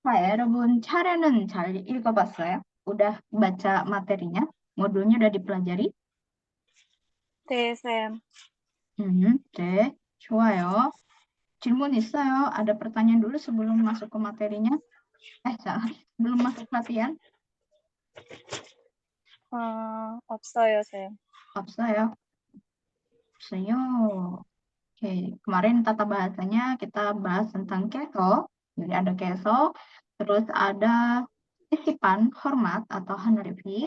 여러분, 차례는 잘 읽어봤어요? udah baca materinya? modulnya udah dipelajari? 네, 쌤. 네, 좋아요. 질문 있어요? ada pertanyaan dulu sebelum masuk ke materinya? Salah. Sebelum masuk latihan? 없어요, 쌤. 없어요. 없어요. Oke, kemarin tata bahasanya kita bahas tentang keso. Jadi ada keso, terus ada titipan hormat atau hanrifi.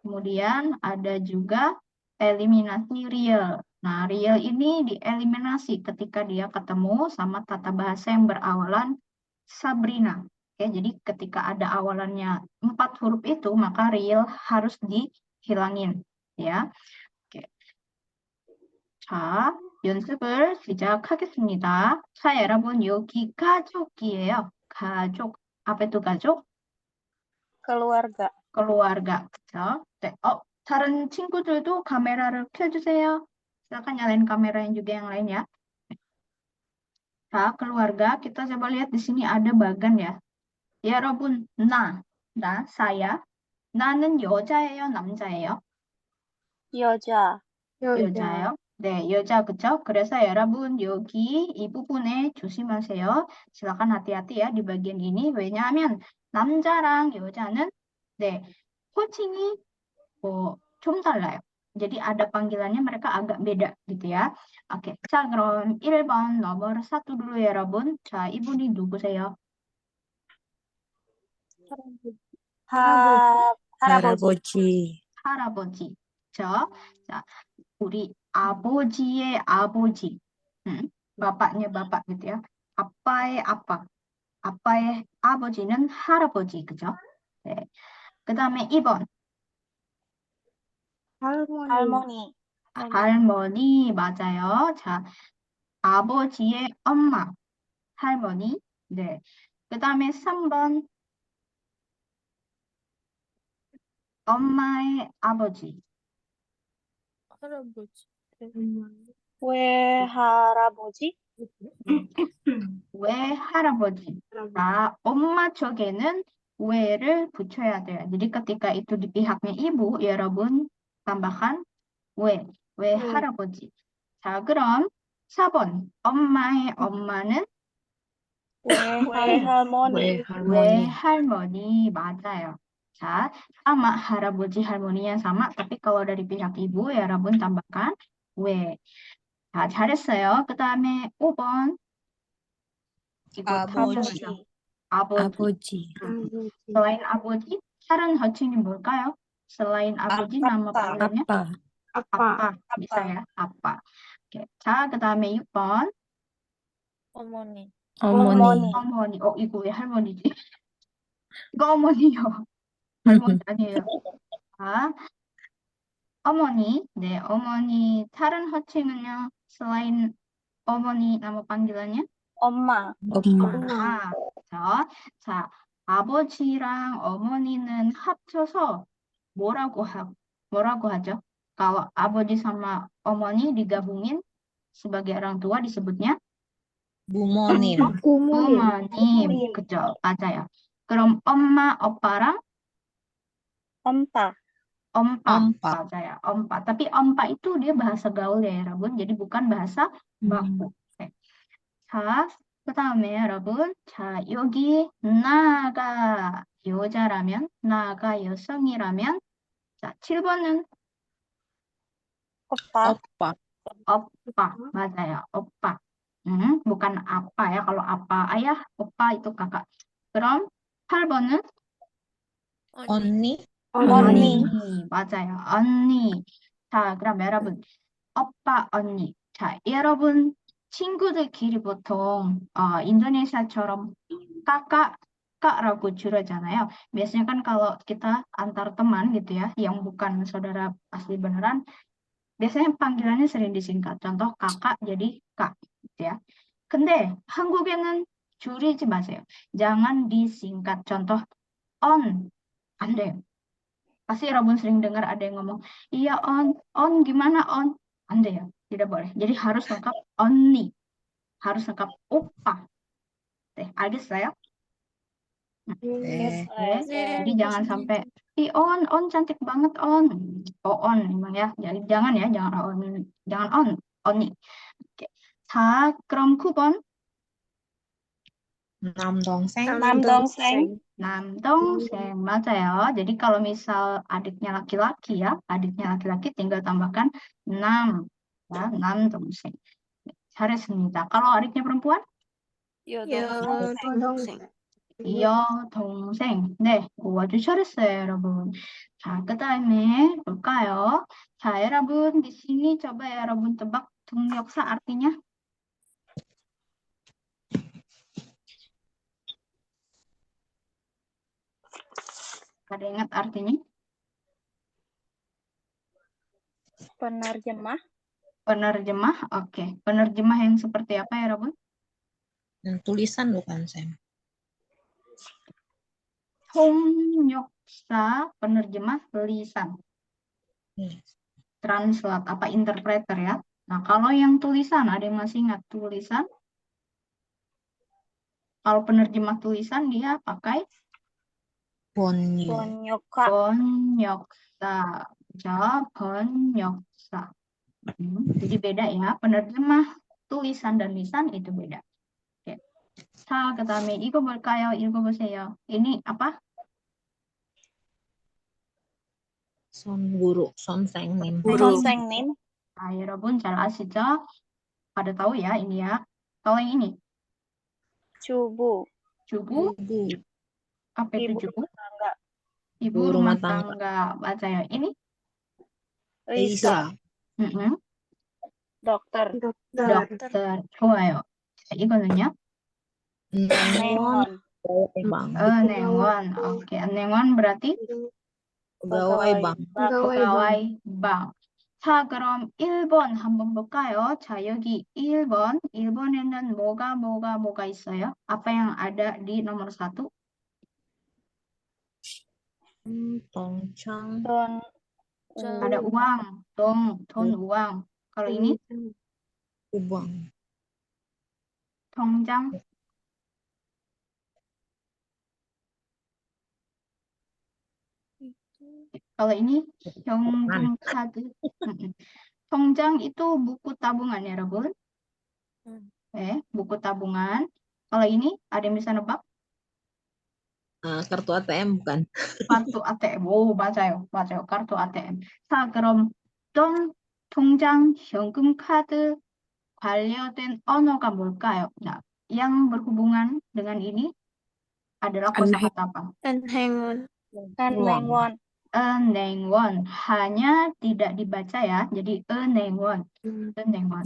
Kemudian ada juga eliminasi real. Nah, real ini dieliminasi ketika dia ketemu sama tata bahasa yang berawalan Sabrina. Oke, jadi ketika ada awalannya 4 huruf itu, maka real harus dihilangin. Ya. Oke. 자, 연습을 시작하겠습니다. 자, 여러분, 여기 가족이에요. 가족. 앞에 또 가족? keluarga. keluarga. 그쵸? 네. 다른 친구들도 카메라를 켜주세요. silakan nyalain kamera yang juga yang lain ya. 자, keluarga. Kita coba lihat di sini ada bagan ya. 여러분, saya. 나는 여자예요, 남자예요? 여자. 여자요? 네, 여자, 그쵸? 그래서 여러분, 여기 이 부분에 조심하세요. silakan hati-hati ya di bagian ini. 왜냐하면 남자랑 여자는 네, 호칭이 좀 달라요. jadi ada panggilannya mereka agak beda gitu ya. Oke, 자, 그럼 1번 넘버 1 dulu ya, 여러분. 자, 이분이 누구세요? 할아버지. 할아버지. 그쵸? 자, 우리 아버지의 아버지. bapaknya bapak gitu ya. 아빠의 아빠. 아빠의 아버지는 할아버지. 그죠? 네. 그 다음에 2번. 할머니. 할머니. 맞아요. 자, 아버지의 엄마. 할머니. 네. 그 다음에 3번. 엄마의 아버지. 외할아버지. 외할아버지. 자, 엄마 쪽에는 외를 붙여야 돼요. jadi ketika itu di pihaknya ibu, 여러분 tambahkan 외할아버지. 자, 그럼 4번. 엄마의 엄마는 외할머니. 외할머니. 맞아요. 자, sama 할아버지 할머니nya sama, tapi kalau dari pihak ibu, 여러분 tambahkan 외. 자, 잘했어요. 그 다음에 5번. 이거 아버지. 아버지. selain 아버지, 다른 호칭이 뭘까요? selain 아버지 nama 아빠. panggilannya 아빠. bisa ya, 아빠. Oke. 자, 그 다음에 6번. 어머니. 어머니. 이거 왜 할머니지? 이거 어머니요. 할머니 아니에요. 자, 어머니. 네, 어머니. 다른 호칭은요? selain 어머니 nama panggilannya? 엄마. 자, 아버지랑 어머니는 합쳐서 뭐라고 하죠? kalau 아버지 sama 어머니 digabungin sebagai orang tua disebutnya 부모님. 부모님. 그죠? 맞아요. 그럼 엄마, opa랑 엄빠. 엄빠. 맞아요. 엄빠. tapi 엄빠 itu dia bahasa gaul ya, 여러분. jadi bukan bahasa baku. 네. 자, 그 다음에 여러분, 자, 여기 나가 여자라면, 나가 여성이라면, 자, 7번은 오빠. 오빠. 맞아요. 오빠. bukan apa ya. kalau apa ayah, opa itu kakak. 그럼 8번은 언니. 맞아요. 언니. 자, 그럼 여러분, 오빠, 언니. 자, 여러분 친구들끼리 보통 인도네시아처럼 kakak-kakak라고 줄여잖아요. biasanya kan kalau kita antar teman gitu ya, yang bukan saudara asli beneran, biasanya panggilannya sering disingkat. contoh kakak jadi kak gitu ya. 근데 한국에는 줄이지 마세요. jangan disingkat. contoh on, 안 돼요. pasti 여러분 sering dengar ada yang ngomong, iya on gimana on? 안 돼요. tidak boleh. jadi harus lengkap 언니, harus lengkap 오빠. 네, 알겠어요? Yes, Jadi jangan sampai on cantik banget on. Oh on memang ya. Jadi jangan ya, jangan on, 언니. 오케이. 자, 그럼 9번 남동생, 남동생. 남동생 맞아요. jadi kalau misal adiknya laki-laki ya, adiknya laki-laki tinggal tambahkan 남, ya, 남동생. 잘했습니다. kalau adiknya perempuan? 여동생. 여동생. 네, 오, 아주 잘했어요, 여러분. 자, 그 다음에 볼까요? 자, 여러분, di sini coba ya, 여러분 tebak 동력사 artinya. Ada ingat artinya? penerjemah, Penerjemah, oke. Penerjemah yang seperti apa ya, Rabun? tulisan bukan, Sam? 통역사, penerjemah lisan. Translate, apa interpreter ya. Nah, kalau yang tulisan, ada yang masih ingat tulisan? Kalau penerjemah tulisan, dia pakai 번역, 번역가. 번역사. Ja, 번역사. Jadi beda ya, penerjemah tulisan dan lisan itu beda. Oke. 자, 그다음에 이거 볼까요? 읽어보세요. ini apa? guru, 선생님, 선생님. Nah, 여러분 잘 아시죠? Pada tahu ya ini ya. Kalau yang ini, 주부. 주부, guru, apa itu 이부 주부? tangga. Ibu Ibu rumah rumah tangga. tangga. 맞아요. Ini, 의사. mm-mm, dokter. dokter. 좋아요. 자, 이거는요? 은행원, pegawai bank, 은행원. Oke, 은행원 berarti pegawai bank, pegawai bank. 자, 그럼 1번 한번 볼까요? 자, 여기 1번. 1번에는 뭐가 있어요? apa yang ada di nomor 1? 동창, 돈. Ada uang, 돈 uang. Kalau ini 우방, 통장, kalau ini 현금 카드. 통장 itu buku tabungan ya, 여러분. buku tabungan. Kalau ini ada yang bisa nebak? kartu ATM bukan? kartu ATM. 오, 맞아요. kartu ATM. 자, 그럼 통장, 현금 카드 관련된 언어가 뭘까요? Nah, yang berhubungan dengan ini adalah kosakata apa? 은행원. uang, 은행원. 은행원. hanya tidak dibaca ya. Jadi 은행원. 은행원.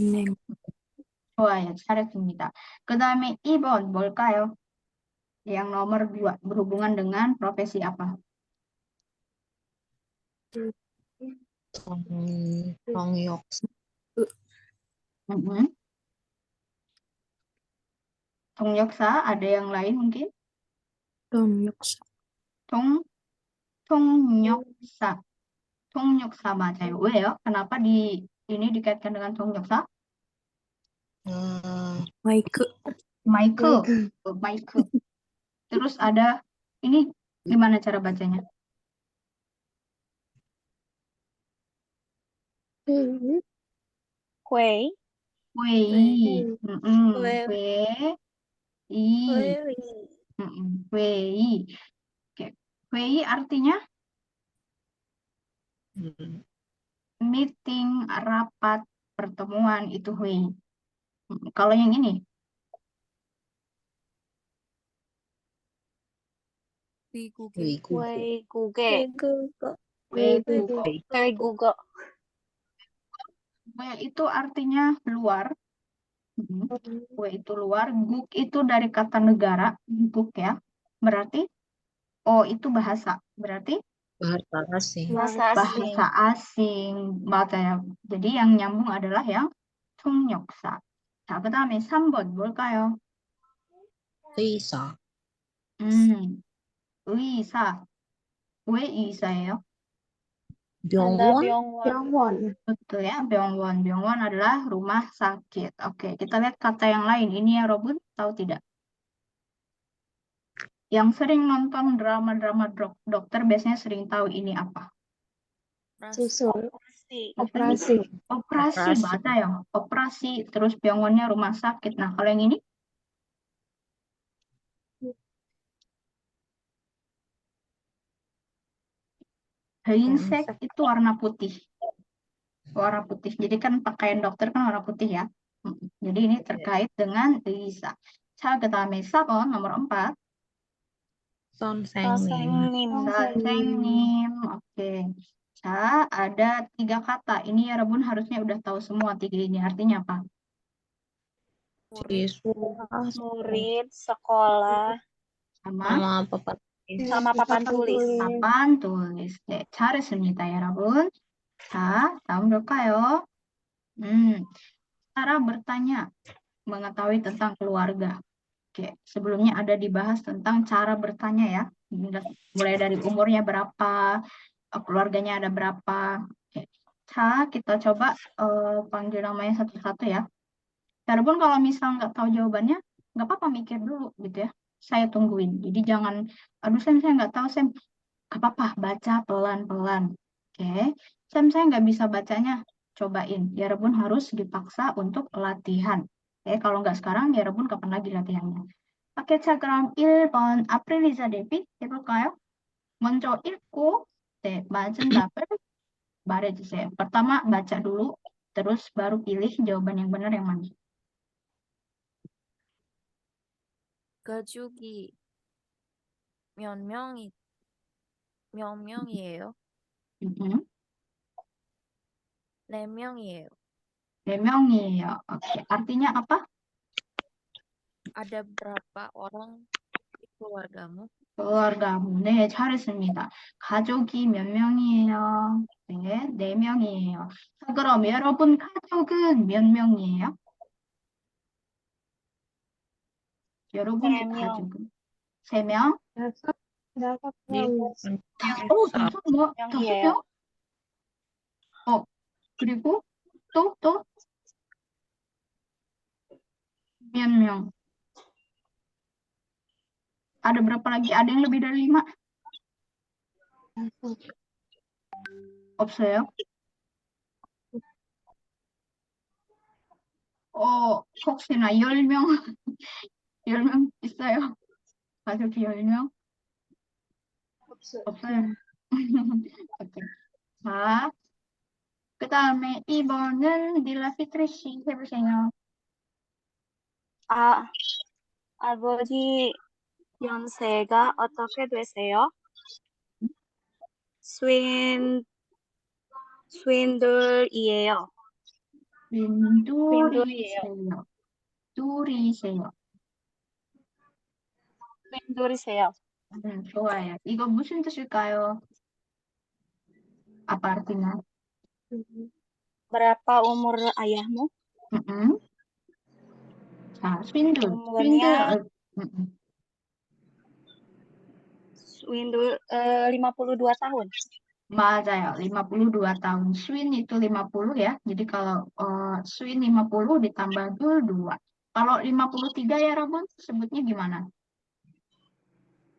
좋아요. 잘했습니다. 그 다음에 2번 뭘까요? Yang nomor 2 berhubungan dengan profesi apa? 통역사, 동역사 ada yang lain mungkin? 통역사. 통역사. 통역사 맞아요. 왜요? Kenapa ini dikaitkan dengan 통역사? 마이크. 마이크. Terus ada ini gimana cara bacanya? 회의. 회의. 회의. 회의. 회의. Oke. 회의 artinya meeting, rapat, pertemuan itu 회의. Kalau yang ini 외국어, 외국에. 외국어. 외국어. itu artinya luar. itu luar. Guk itu dari kata negara, guk ya. Berarti itu bahasa. Berarti bahasa asing, bahasa asing. bahasa asing. 맞아요. jadi yang nyambung adalah yang 통역사. 자, 그다음에 3번 뭘까요? 의사, 의사. 왜 의사예요? 병원, 병원. Betul ya, 병원. 병원 adalah rumah sakit. Oke, kita lihat kata yang lain. Ini ya, Robun, tahu tidak? Yang sering nonton drama-drama dokter biasanya sering tahu ini apa? 수술, Operasi. operasi, Operasi, Operasi. 맞아요. Operasi, terus 병원nya rumah sakit. Nah, kalau yang ini? Heinzek itu warna putih. Warna putih. Jadi kan pakaian dokter kan warna putih ya. Jadi ini terkait dengan Lisa. 자, 그다음에 4번 nomor 4. 선생님. 선생님, 선생님. Oke. 자, ada 3 kata. Ini ya Rebun harusnya udah tahu semua 3 ini. Artinya apa? Siswa murid, sekolah, Sama sama papan tulis. sama papan tulis. papan tulis. 네, 잘했습니다, 여러분. 자, 다음 볼까요? Cara bertanya, mengetahui tentang keluarga. Oke, sebelumnya ada dibahas tentang cara bertanya ya. Mulai dari umurnya berapa, keluarganya ada berapa. Oke. Kita coba panggil namanya satu-satu ya. Walaupun kalau misal nggak tahu jawabannya, nggak apa-apa mikir dulu gitu ya. Saya tungguin. Jadi jangan, aduh Sam, saya nggak tahu Sam. Nggak apa-apa, baca pelan-pelan. Oke. Sam, saya nggak bisa bacanya. Cobain. Ya Rebun harus dipaksa untuk latihan. Oke, kalau nggak sekarang, ya Rebun kapan lagi latihannya? Oke, 자, 그럼 1번 아프릴리자 대비 해볼까요? 먼저 읽고, 네, 맞은 답을 말해주세요. pertama baca dulu, terus baru pilih jawaban yang benar yang mana. 가족이 몇 명이에요? Mhm. 4명이에요. 4명이에요. Oke, artinya apa? ada berapa orang di keluargamu? keluar가mu. 네, 잘했습니다. 가족이 몇 명이에요? 네, 4명이에요. 자, 그럼 여러분 가족은 몇 명이에요? 여러분의 3명. 가족은 3명? 다섯 네. 명. 다섯 뭐? 명이에요. 5명? 그리고 또 몇 명? Ada berapa lagi? Ada yang lebih dari 5? 없어요? 혹시나 10명? 10명 있어요? 가족이 10명? 없어요? 오케이. 자, 그 다음에 2번은 닐라 피트리 씨 해보세요. 아버지 연세가 어떻게 되세요? 스윈들이에요. 윈둘이세요. 둘이세요. 스윈들이세요. 좋아요. 이거 무슨 뜻일까요? Apa artinya? Berapa umur ayahmu? 자, swindle. Umurnya swindle. Swindle 52 tahun. 맞아요. 52 tahun. Swin itu 50 ya. Jadi kalau swin 50 ditambah dul 2. Kalau 53 ya Rabun, sebutnya gimana?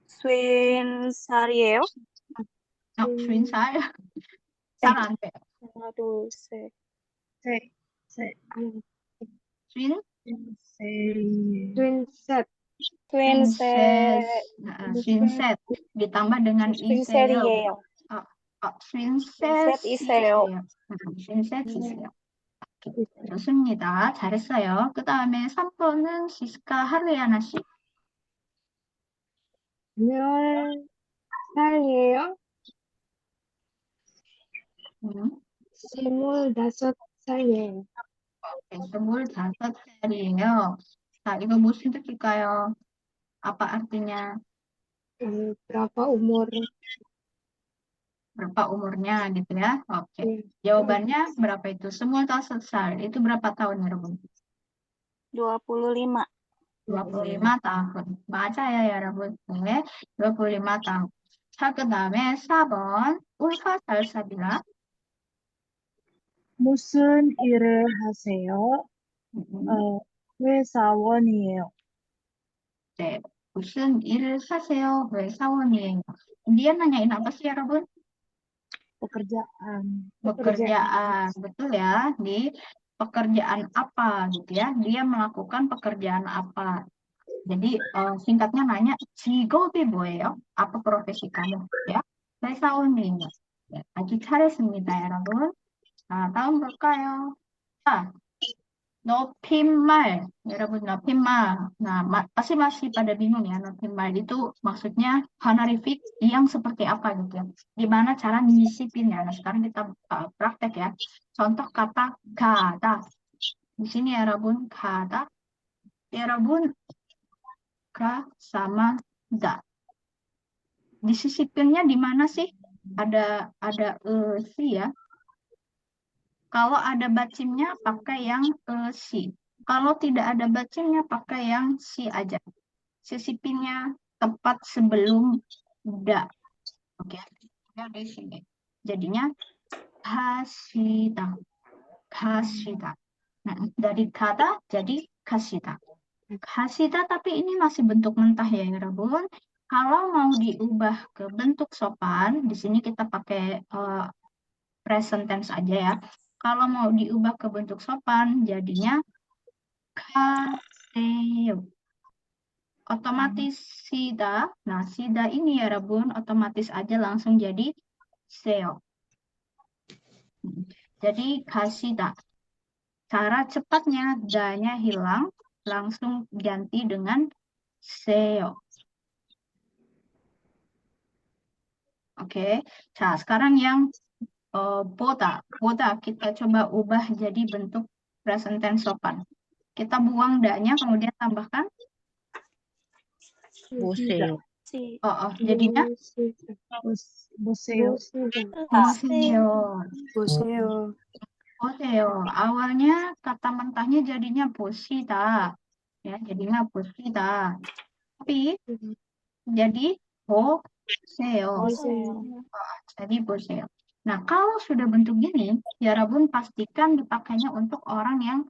스윈살이에요? swin saya. Salah 안 돼요. 하나, 둘, 셋. swin? 트윈셋. swinset. swinset. Ditambah dengan iseo. 트윈셋이에요. swinset이세요. swin셋이세요. swinset이세요. 좋습니다. 잘했어요. 그 다음에 3번은 시스카 하루에 하나씩. 몇 살이에요? 25살이에요. 25살이에요. 자, 이거 무슨 뜻일까요? Apa artinya? Berapa umur? Berapa umurnya gitu ya? Oke. Jawabannya berapa itu? 25살. Itu berapa tahun ya, Rabun? 25. 25 tahun. 맞아요, 여러분. 네, 25 tahun. 자, 그 다음에 4번. 울파 살사비라. 무슨 일을 하세요? 회사원이에요. 네, 무슨 일을 하세요? 회사원이에요. Dia nanyain apa sih, 여러분? Pekerjaan. Pekerjaan, betul ya. Di pekerjaan apa gitu ya. Dia melakukan pekerjaan apa. Jadi singkatnya nanya, 직업이 뭐예요? apa profesi kamu? Ya, 회사원이에요. Ya, 아주 잘했습니다, 여러분. 자, 다음 볼까요? 자, 높임말. 여러분, 높임말. Nah, masih pada bingung ya, 높임말 itu maksudnya honorific yang seperti apa gitu ya. Gimana cara nyisipinnya. Nah, sekarang kita praktek ya. Contoh kata 가다. Di sini 여러분, 가다. 여러분, ga sama da. Disisipinnya di mana sih? Ada si ya. Kalau ada bacimnya pakai yang si. Kalau tidak ada bacimnya pakai yang si aja. Sisipinnya tepat sebelum da. Oke. Ya di sini. Jadinya kasita. Kasita. Nah, dari kata jadi kasita. Kasita tapi ini masih bentuk mentah ya, Rabun. Kalau mau diubah ke bentuk sopan, di sini kita pakai present tense aja ya. Kalau mau diubah ke bentuk sopan, jadinya kaseo. Otomatis sida. Nah, sida ini ya, Rabun, otomatis aja langsung jadi seo. Jadi kasida. Cara cepatnya, da-nya hilang, langsung ganti dengan seo. Oke. Nah, sekarang yang boda. Boda kita coba ubah jadi bentuk present tense sopan. Kita buang da-nya, kemudian tambahkan 보세요. jadinya 보세요. 보세요. 보세요. 보세요. Awalnya kata mentahnya jadinya 보시다. Ya, jadinya 보시다. Tapi jadi 보세요. Jadi 보세요. Nah, kalau sudah bentuk gini, ya Rabun pastikan dipakainya untuk orang yang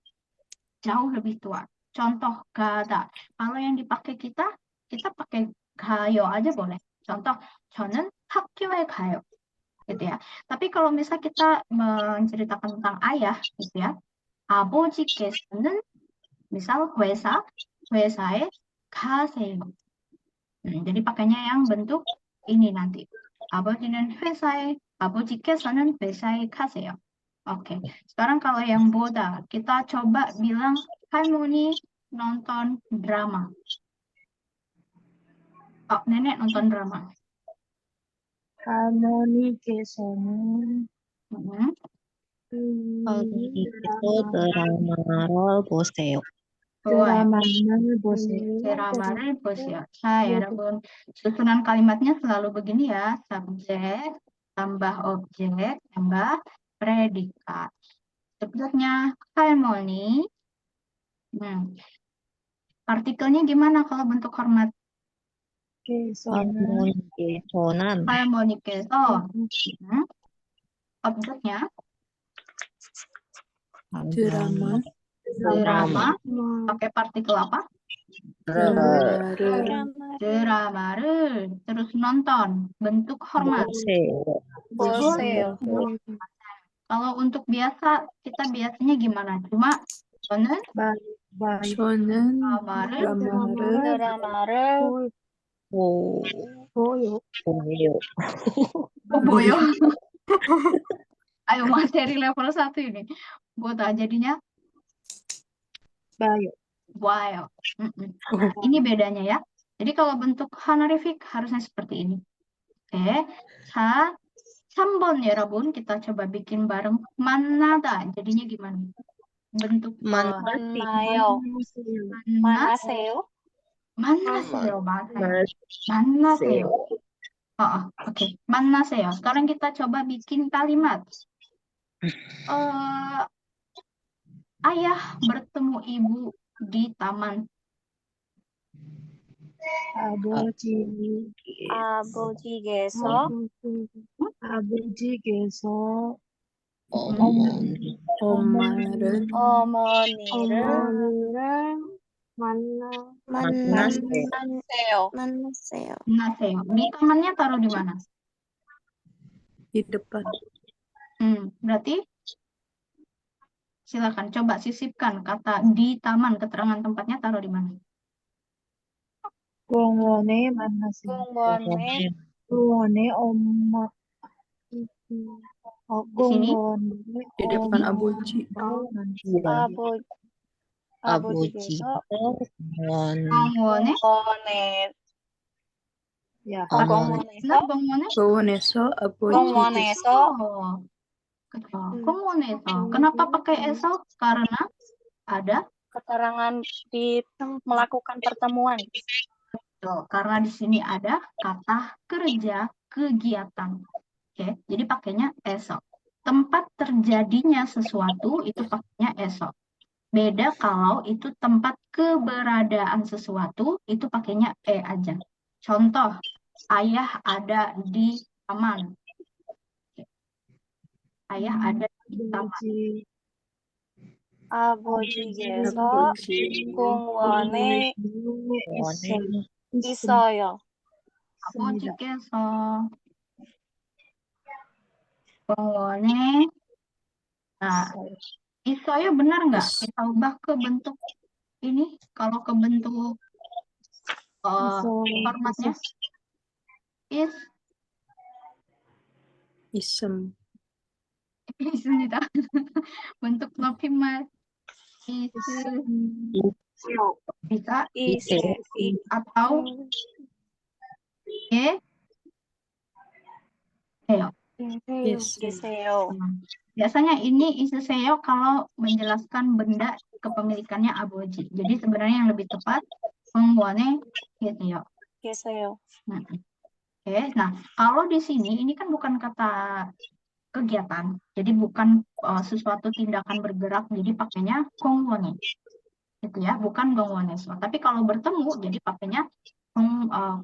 jauh lebih tua. Contoh kata. Kalau yang dipakai kita pakai 가요 aja boleh. Contoh, 저는 학교에 가요. Gitu ya. Tapi kalau misal kita menceritakan tentang ayah, gitu ya. 아버지께서는 misal 회사에 가세요. Jadi pakainya yang bentuk ini nanti. 아버지께서는 회사에 가세요. Oke. Sekarang kalau yang boda, kita coba bilang 할머니 nonton drama. Oh, nenek nonton drama. 할머니께서는 할머니께서 드라마를 보세요. 드라마를 보세요. Drama를 보세요. 자, 여러분, susunan kalimatnya selalu begini ya. Subjek, tambah objek, tambah predikat. Subjeknya 할머니. Partikelnya gimana kalau bentuk hormat? 할머니께서는 할머니께서. Objeknya 드라마 pakai partikel apa? 드라마를. Terus nonton. Bentuk hormat. 보세요. Kalau untuk biasa, kita biasanya gimana? Cuma 저는 드라마를 보요. 보여. Ayo materi level 1 ini. Boda jadinya 봐요. Ini bedanya ya. Jadi kalau bentuk honorific harusnya seperti ini. Oke. 자, 3번 여러분 kita coba bikin bareng. 만나다. Jadinya gimana? Bentuk 만나세요. 만나세요. Oke. 만나세요. Sekarang kita coba bikin kalimat. Ayah bertemu ibu di taman. 아버지께서 어머니를 어머니를 만나세요. 만나세요. 만나세요. Di tamannya taruh di mana? Di depan. Berarti silakan coba sisipkan kata di taman, keterangan tempatnya taruh di mana? 공원에 만나세요. 공원에 공원에 엄마, Di sini 공원에 Di depan abuji. 아버지가 공원 Bongwone, 야, benar Bongwone? Bawon에서 아버지. 공원에서 Oh, betul. Bongwon에서. Kenapa pakai eso? Karena ada keterangan di melakukan pertemuan. Tuh, karena di sini ada kata kerja, kegiatan. Oke, jadi pakainya esok. Tempat terjadinya sesuatu itu pakainya esok. Beda kalau itu tempat keberadaan sesuatu itu pakainya aja. Contoh, ayah ada di taman. Oke. Ayah ada di taman. 아버지께서 아버지. 공원에 공원에 있어요. 아버지께서 공원에 있어요 benar nggak? Kita ubah ke bentuk ini. Kalau ke bentuk formatnya is 있음. 있습니다. bentuk 높임말 is bisa atau seyo. Yes. 계세요. Biasanya ini iseseo kalau menjelaskan benda kepemilikannya aboji. Jadi sebenarnya yang lebih tepat pengguane seyo. 계세요. Oke, nah kalau di sini ini kan bukan kata kegiatan, jadi bukan sesuatu tindakan bergerak, jadi pakainya kongwone, gitu ya, bukan gongwoneso. Tapi kalau bertemu, jadi pakainya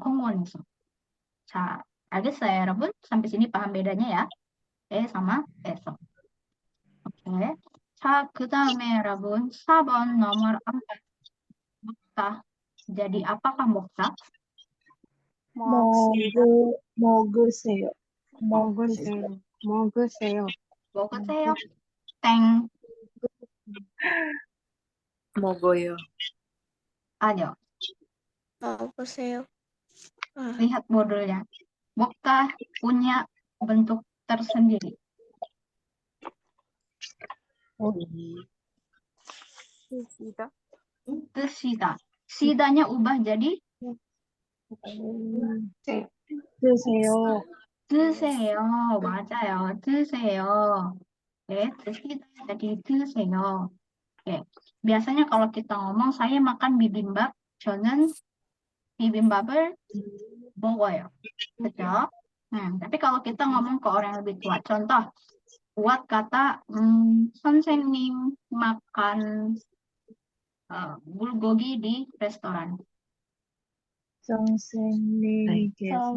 kongwoneso. 알겠어요, 여러분? Sampai sini paham bedanya ya? sama eso. Oke. 자, 그 다음에 여러분 4번 nomor 4. 먹다. Jadi apakah 먹다? 먹으세요. 먹으세요. 땡. 먹어요. 아니요. 먹으세요. Lihat modelnya. 먹다 punya bentuk tersendiri. 드시다. 시다nya ubah jadi 드세요. 드세요. 맞아요. 드세요. Oke, 드시다 jadi 드세요. Oke. Biasanya kalau kita ngomong saya makan bibimbap, 저는 bibimbap을 먹어요. Betul? Tapi kalau kita ngomong ke orang yang lebih tua, contoh buat kata 선생님 makan bulgogi di restoran. 선생님께서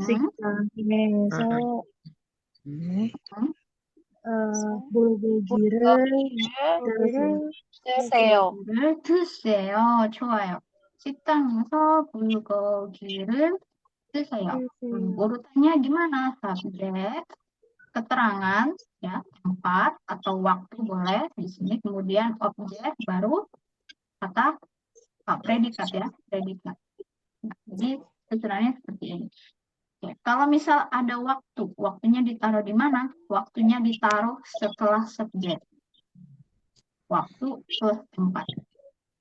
식당에서 불고기를 드세요. 좋아요. 식당에서 bulgogi를 드세요. urutannya gimana? Subjek, keterangan, ya, tempat atau waktu boleh di sini. Kemudian objek, baru kata predikat ya, predikat. Nah, jadi susunannya seperti ini. Oke, kalau misal ada waktu, waktunya ditaruh di mana? Waktunya ditaruh setelah subjek. Waktu plus tempat.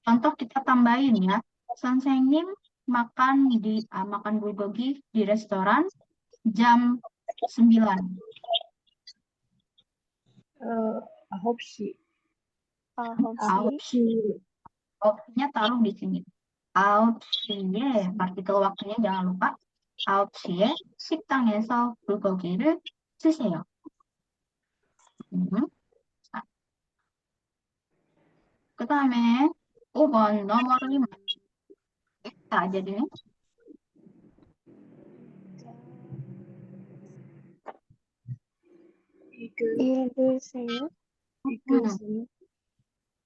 Contoh kita tambahin ya. 선생님 makan bulgogi di restoran jam 9. 9시. Waktunya taruh di sini. 9시에, partikel waktunya jangan lupa. 9시에 식당에서 불고기를 드세요. 그 다음에 5번 nomor 5. Kita jadinya. 읽으세요.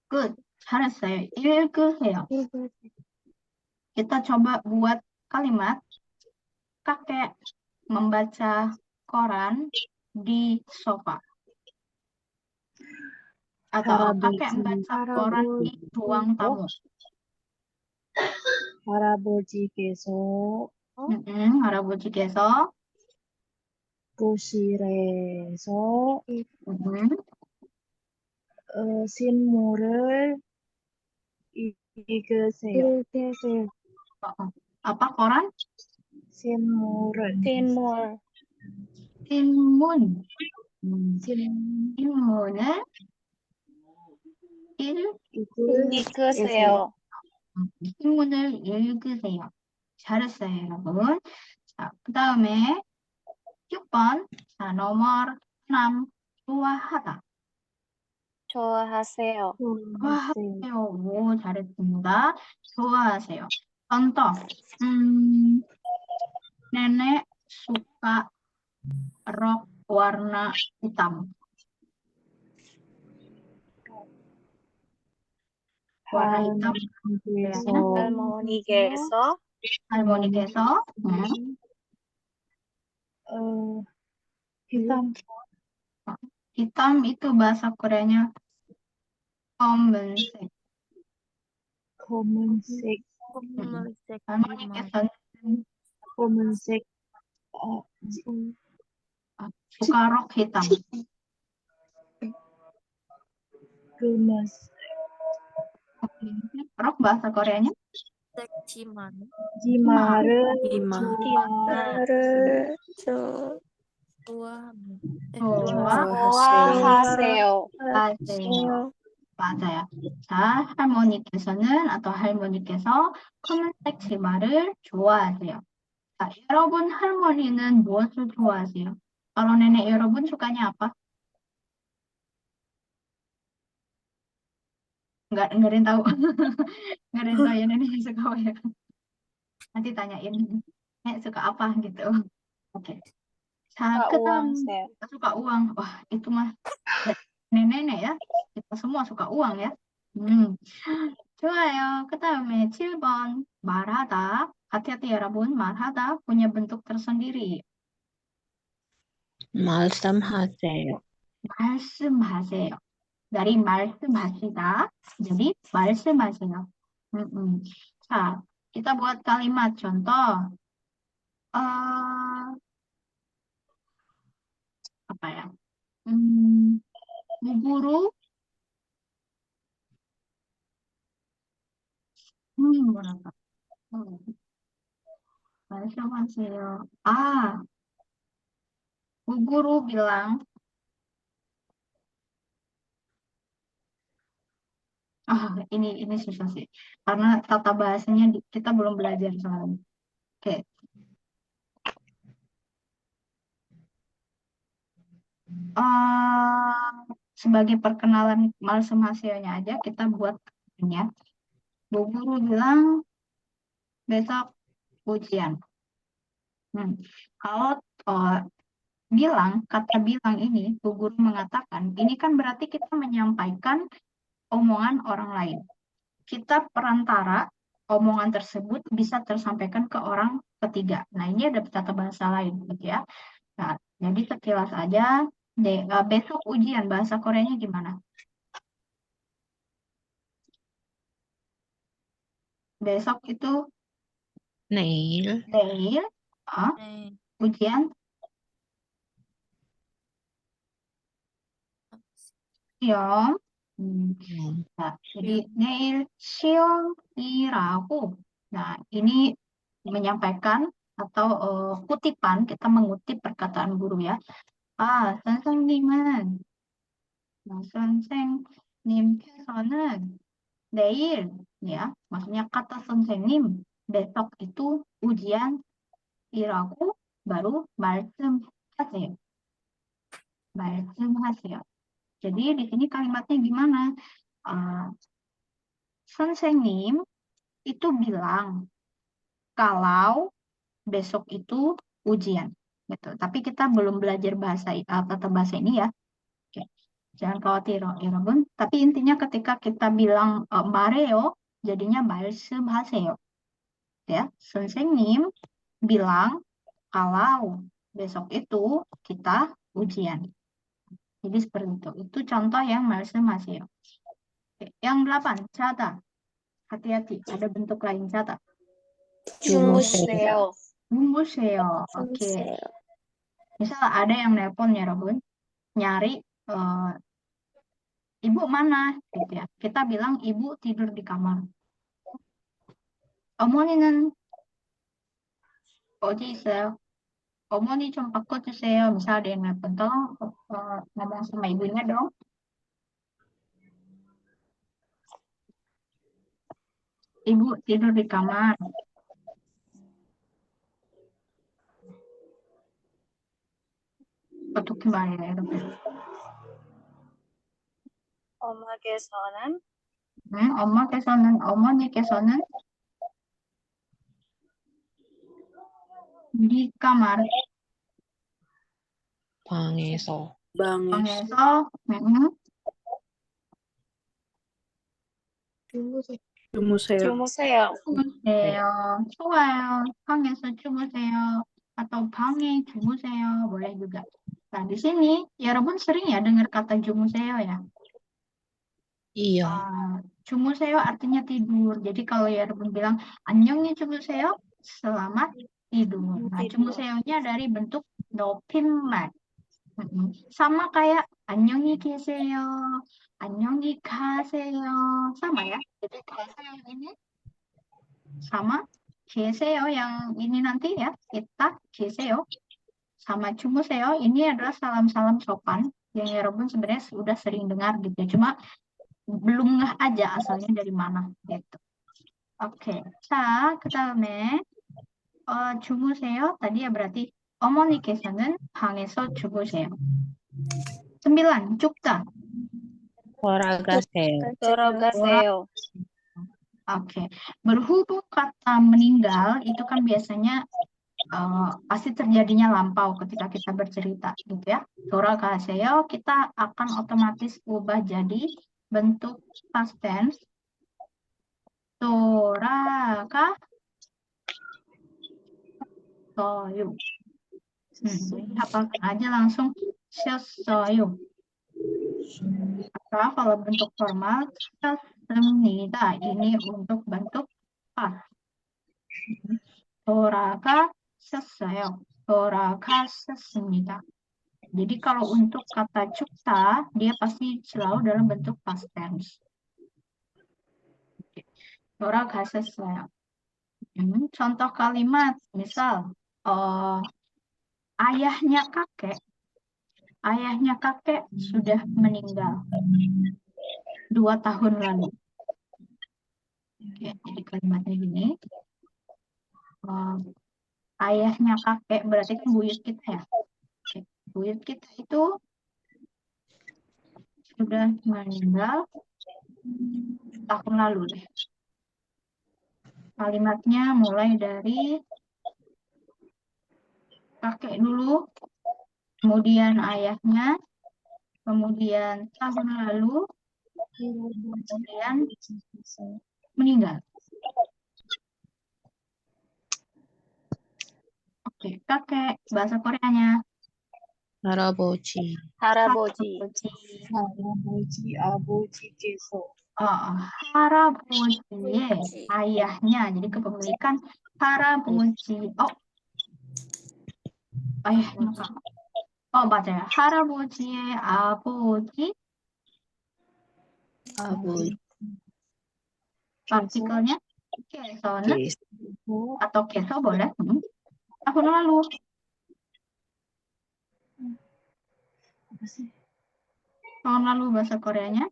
Good. 잘했어요. 읽으세요. kita coba buat kalimat kakek membaca koran di sofa. Atau kakek membaca koran di ruang tamu. 할아버지께서 할아버지께서 교실에서 음, 신문을 읽으세요. apa koran? 신문을 신문. 신문을 읽으세요. 신문을 읽으세요. 잘했어요, 여러분. 자, 그 다음에 6번. 자, nomor 6. 좋아하다. 좋아하세요. 좋아하세요. 오, 잘했습니다. 좋아하세요. contoh, nenek suka rok warna hitam. warna hitam. 할머니께서 hitam hitam itu bahasa Koreanya 검은색. 검은색 검은색 이마. 할머니께서는 검은색 suka rok hitam. 검은색 rok bahasa Koreanya 색 치마는 치마를 이마. 좋아합니다. 좋아하세요. 하세요. 맞아요. 자, 할머니께서는 atau 할머니께서 검은색 치마를 좋아하세요. 자, 여러분 할머니는 무엇을 좋아하세요? Kalau nenek 여러분 sukanya apa? Nggak ada yang tahu. Nggak ada yang tahu ya nenek suka apa ya. Nanti tanyain, nenek suka apa gitu. Oke. 자, 그다음 suka uang. Wah, itu mah nenek-nenek ya. Kita semua suka uang ya. 좋아요. 그다음에 7번 말하다. hati-hati 여러분. 말하다 punya bentuk tersendiri. 말씀하세요. 말씀하세요. dari 말씀하시다. jadi 말씀하세요. 자, kita buat kalimat contoh. Apa ya? Bu guru. Berapa? 말씀하세요. Bu guru bilang, ini susah sih. Karena tata bahasanya kita belum belajar soalnya. Oke. Sebagai perkenalan 말씀하세요nya aja kita buat ya. Bu guru bilang besok ujian. Kalau kata bilang ini, Bu Guru mengatakan, ini kan berarti kita menyampaikan omongan orang lain. Kita perantara omongan tersebut bisa tersampaikan ke orang ketiga. Nah, ini ada tata bahasa lain, gitu ya. Nah, jadi sekilas aja, besok ujian, bahasa Koreanya gimana? Besok itu 내일 내일, 네. ujian 시험. Nah, jadi neil 시험이라고. Nah, ini menyampaikan atau kutipan, kita mengutip perkataan guru ya. 선생님은, 선생님께서는 내일, ya, maksudnya kata 선생님, besok itu ujian이라고 baru 말씀하세요. 말씀하세요. Jadi di sini kalimatnya gimana? 선생님 itu bilang kalau besok itu ujian gitu. Tapi kita belum belajar tata bahasa ini ya. Oke. Jangan khawatir, 여러분. Tapi intinya ketika kita bilang 말해요, jadinya 말씀하세요. Ya, 선생님 bilang kalau besok itu kita ujian. Jadi seperti itu. Itu contoh yang 말씀하세요. Oke, yang 8, 자다. Hati-hati, ada bentuk lain 자다. 주무세요. 주무세요. Oke. Misal ada yang nelpon ya, Robun, nyari ibu mana, gitu ya. Kita bilang ibu tidur di kamar. 어머니는 어디 있어요? 어머니 좀 바꿔주세요. Misal ada yang nelpon, tolong ngomong sama ibunya dong. Ibu tidur di kamar. 어떻게 말해요, 여러분? 엄마께서는 어머니께서는 di kamar. 방에서. 방에서. 방에서 주무세요. 주무세요. 주무세요. 좋아요. 방에서 주무세요. Atau 방에 주무세요. Boleh juga. Nah, di sini, 여러분 sering ya dengar kata 주무세요 ya. iya. 주무세요 artinya tidur. Jadi kalau 여러분 bilang 안녕히 주무세요, selamat tidur. Nah, 주무세요nya dari bentuk 높임말. Sama kayak 안녕히 계세요, 안녕히 가세요. Sama ya. Jadi 가세요 ini sama 계세요 yang ini nanti ya, kita 계세요. Sama 주무세요 ini adalah salam-salam sopan yang 여러분 sebenarnya sudah sering dengar gitu. Cuma belum ngeh aja asalnya dari mana gitu. Oke. 자, 그다음에 주무세요. tadi ya berarti 어머니께서는 방에서 주무세요. 9. 죽다. 돌아가세요. 돌아가세요. Oke. Berhubung kata meninggal itu kan biasanya pasti terjadinya lampau ketika kita bercerita gitu ya. 돌아가세요 kita akan otomatis ubah jadi bentuk past tense. 돌아가서요. Hafalkan aja langsung 셨어요. Atau kalau bentuk formal 셨습니다. Ini untuk bentuk past. 돌아가셨어요. 돌아가셨습니다. Jadi kalau untuk kata 죽다, dia pasti selalu dalam bentuk past tense. 돌아가셨어요. Contoh kalimat, misal ayahnya kakek sudah meninggal 2 tahun lalu. Oke, jadi kalimatnya gini. Ayahnya kakek berarti kan buyut kita ya. Oke, buyut kita itu sudah meninggal tahun lalu deh. Kalimatnya mulai dari kakek dulu, kemudian ayahnya, kemudian tahun lalu, kemudian meninggal. Oke, kakek, bahasa Koreanya. 할아버지. 할아버지. 아버지께서. 할아버지의 ayahnya. Jadi kepemilikan 할아버지. ayahnya kakak. 맞아요. 할아버지의 아버지. 아버지. partikelnya ke서는 계속. atau keso boleh. Tahun lalu. Tahun lalu bahasa Koreanya.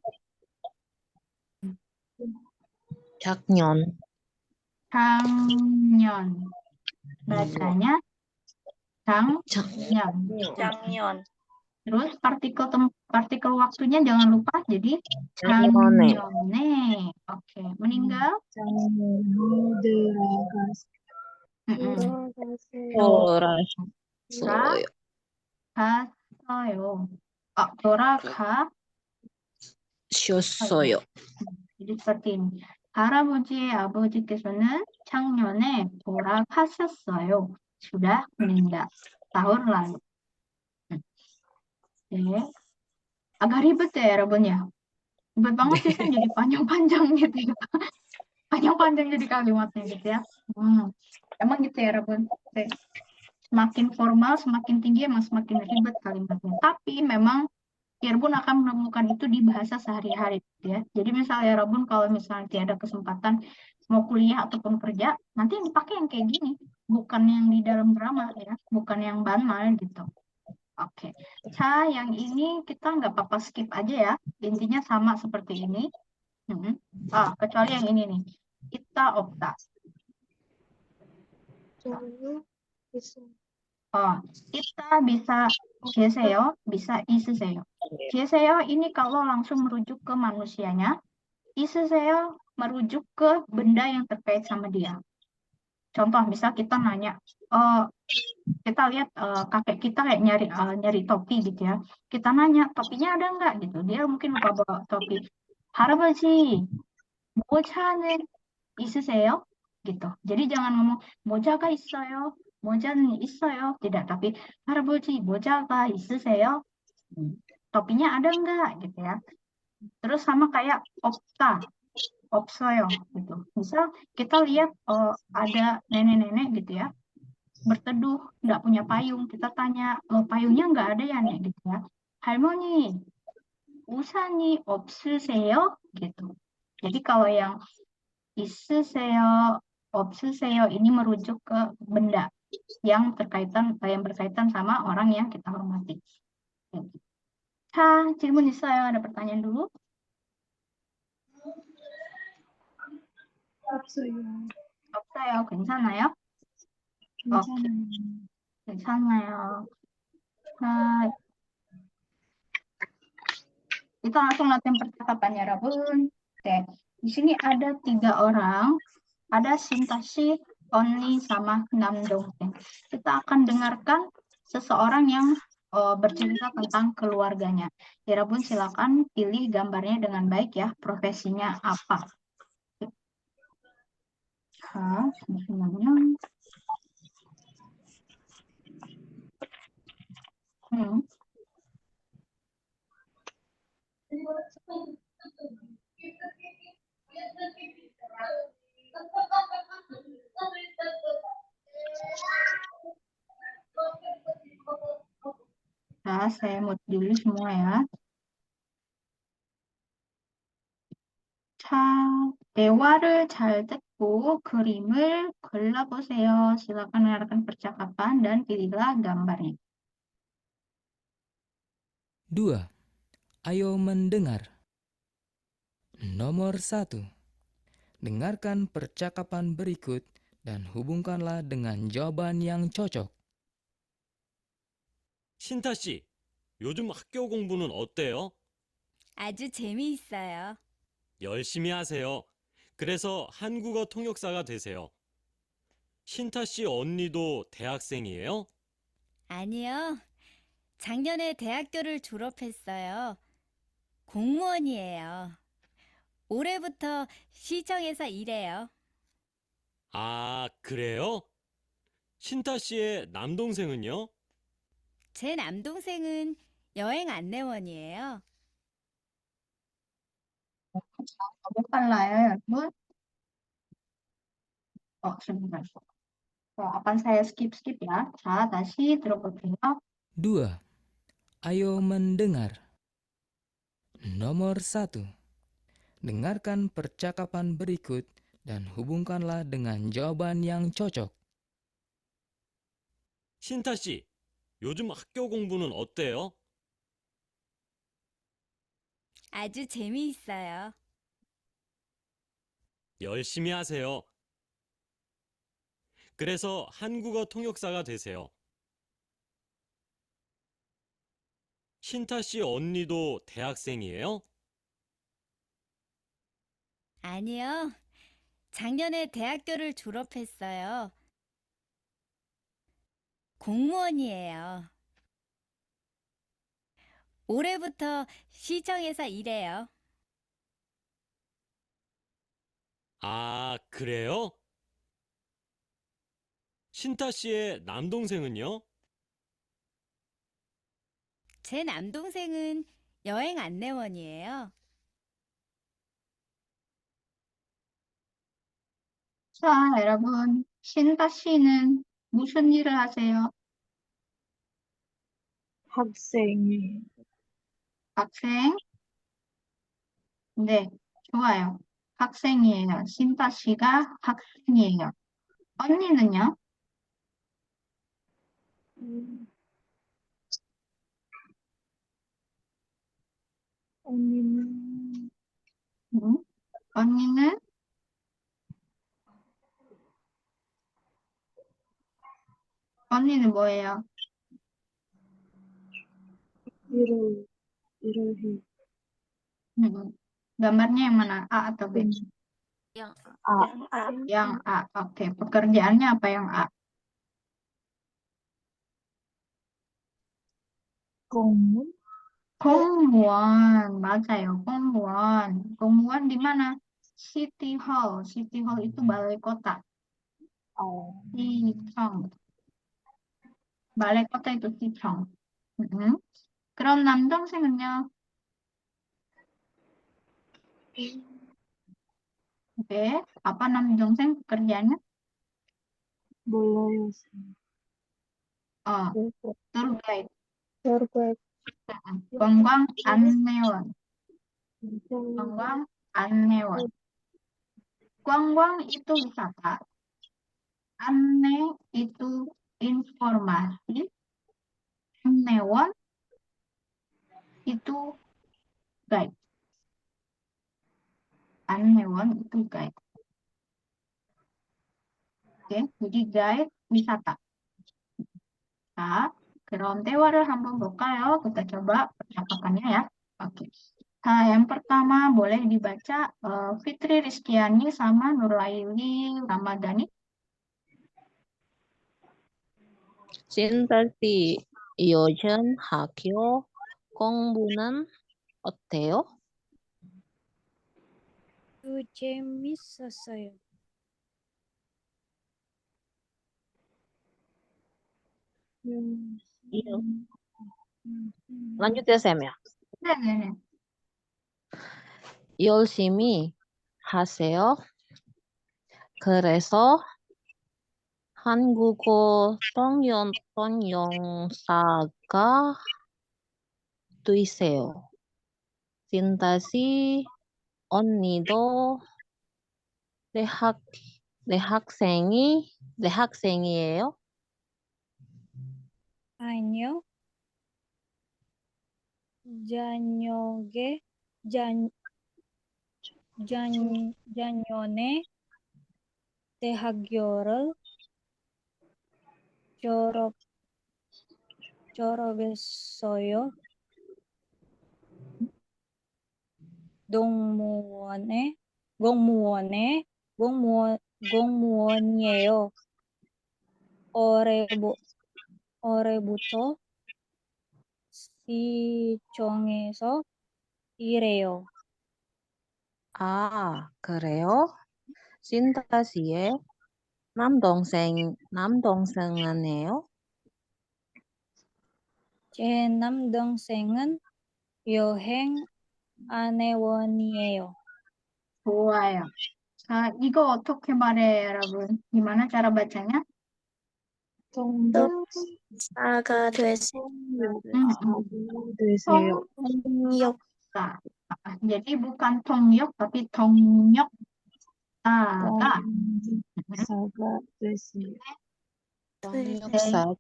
작년. 작년. Bacanya 작년. 작년. Terus partikel waktunya jangan lupa jadi 작년에. 작년에. Oke, meninggal. 돌아가셨어요. 갔어요. 돌아가셨어요. 쉬었어요. Jadi seperti ini. 할아버지의 아버지께서는 작년에 돌아가셨어요. Sudah meninggal tahun lalu. Oke. Agak ribet ya, 여러분 ya. Ribet banget sih kan jadi panjang-panjang gitu ya. Panjang-panjang jadi kalimatnya gitu ya. Emang gitu ya, 여러분. Oke. Semakin formal, semakin tinggi, emang semakin ribet kalimatnya. Tapi memang Yerbun akan menemukan itu di bahasa sehari-hari gitu ya. Jadi misalnya Yerbun kalau misalnya tiada kesempatan mau kuliah ataupun kerja, nanti yang dipakai yang kayak gini, bukan yang di dalam drama ya, bukan yang banmal gitu. Oke. Yang ini kita nggak apa-apa skip aja ya. Intinya sama seperti ini. Kecuali yang ini nih. Kita opta. Kita bisa 계세요, bisa 있으세요. 계세요 ini kalau langsung merujuk ke manusianya. 있으세요 merujuk ke benda yang terkait sama dia. Contoh, misal kita nanya, kita lihat kakek kita kayak nyari topi gitu ya. Kita nanya, topinya ada nggak gitu. Dia mungkin lupa bawa topi. 할아버지, 모자는 있으세요? gitu. Jadi jangan ngomong 모자가 있어요. 모자는 있어요. Tidak, tapi 할아버지 모자가 있으세요? Topinya ada nggak gitu ya. Terus sama kayak opta, opsoyo gitu. Misal kita lihat ada nenek-nenek gitu ya, berteduh, nggak punya payung. Kita tanya, payungnya nggak ada ya nek gitu ya. 할머니, 우산이 없으세요? gitu. Jadi kalau yang 있으세요, 없으세요 ini merujuk ke benda yang berkaitan sama orang yang kita hormati. 질문 있어요? Ada pertanyaan dulu? 없어요. 괜찮아요? 오케이. 괜찮아요. Kita langsung latihan percakapan ya, 여러분. Oke, di sini ada 3 orang. Ada Sintashi, Onni, sama Namdongsen. Kita akan dengarkan seseorang yang bercerita tentang keluarganya. Yarabbun silakan pilih gambarnya dengan baik ya, profesinya apa. Sebenarnya. Saya mute dulu semua ya. 대화를 잘 듣고 그림을 골라보세요. Silakan dengarkan percakapan dan pilihlah gambarnya. 2. Ayo mendengar. Nomor 1. Dengarkan percakapan berikut dan hubungkanlah dengan jawaban yang cocok. 신타 씨, 요즘 학교 공부는 어때요? 아주 재미있어요. 열심히 하세요. 그래서 한국어 통역사가 되세요. 신타 씨 언니도 대학생이에요? 아니요. 작년에 대학교를 졸업했어요. 공무원이에요. 올해부터 시청에서 일해요. 아, 그래요? 신타 씨의 남동생은요? 제 남동생은 여행 안내원이에요. Nggak 빨라요, 여러분. Sebentar. Akan saya skip ya. 다시 들어볼게요. 2. Ayo mendengar. Nomor 1. Dengarkan percakapan berikut dan hubungkanlah dengan jawaban yang cocok. 신타 씨, 요즘 학교 공부는 어때요? 아주 재미있어요. 열심히 하세요. 그래서 한국어 통역사가 되세요. 신타 씨 언니도 대학생이에요? 아니요. 작년에 대학교를 졸업했어요. 공무원이에요. 올해부터 시청에서 일해요. 아, 그래요? 신타 씨의 남동생은요? 제 남동생은 여행 안내원이에요. 자, 여러분, 신다 씨는 무슨 일을 하세요? 학생이에요. 학생? 네, 좋아요. 학생이에요. 신다 씨가 학생이에요. 언니는요? 음, 언니는 응? 언니는? 언니는 뭐예요? 일을 해. 응. Gambarnya yang mana? A atau B? Yang 아, Yang A. Yang A. Oke, pekerjaannya apa yang A? 공무원? 공무원. 맞아요. 공무원. 공무원 di mana? City Hall. City Hall itu balai kota. 어, 시청. balai kota itu 시청. 그럼 남동생은요? Oke, apa 남동생 pekerjaannya? 몰라요. Oh, tour guide. 결국 관광 안내원. 관광 안내원. 관광 itu wisata. Anne itu informasi. Annewan itu guide. Annewan itu guide. Oke, jadi guide wisata. Nah, 그럼 대화를 한번 볼까요? kita coba percakapannya ya. Oke. Nah, yang pertama boleh dibaca Fitri Rizkyani sama Nurlaili Ramadhani. 신타 씨, 요즘 학교 공부는 어때요? 재밌었어요. Iya. Lanjut ya, Sam ya. 네네네. 열심히 하세요. 그래서 한국어 동영사가 되세요. 신타 씨, 언니도 내 학생이에요? 아니요. 작년에 대학교를 졸업했어요. 공무원이에요. 올해부터 시청에서 일해요. 아, 그래요? 신타 씨의 남동생은요? 제 남동생은 여행 안내원이에요. 좋아요. 자, 이거 어떻게 말해요, 여러분? Gimana cara bacanya? 동사가 되세요. 되세요. 통역사. Jadi bukan 통역, tapi 통역사가 사가 되세요. 통역사가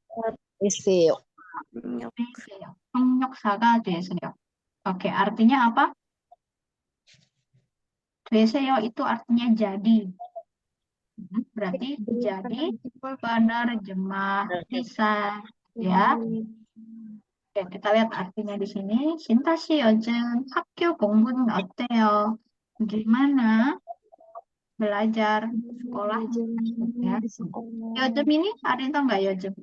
되세요. 되세요. 통역사가 되세요. Oke, artinya apa? Deseyo itu artinya jadi. Berarti jadi penerjemah lisan. Ya, oke, kita lihat artinya di sini. 신타 씨 요즘 학교 공부는 어때요? Gimana belajar sekolah? Ya. Yojem ini ada itu enggak yojem?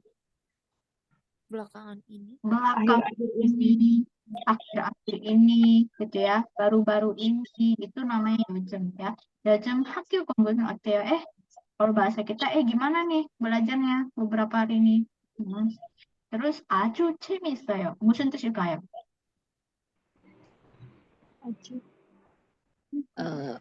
belakangan ini. Belakang Akhir-akhir ini. akhir-akhir ini gitu ya, baru-baru ini itu namanya 요즘 ya. 요즘 학교 공부는 어때요? Kalau bahasa kita gimana nih belajarnya beberapa hari ini? Terus 아주 재밌어요. 무슨 뜻일까요? 아주 Eh,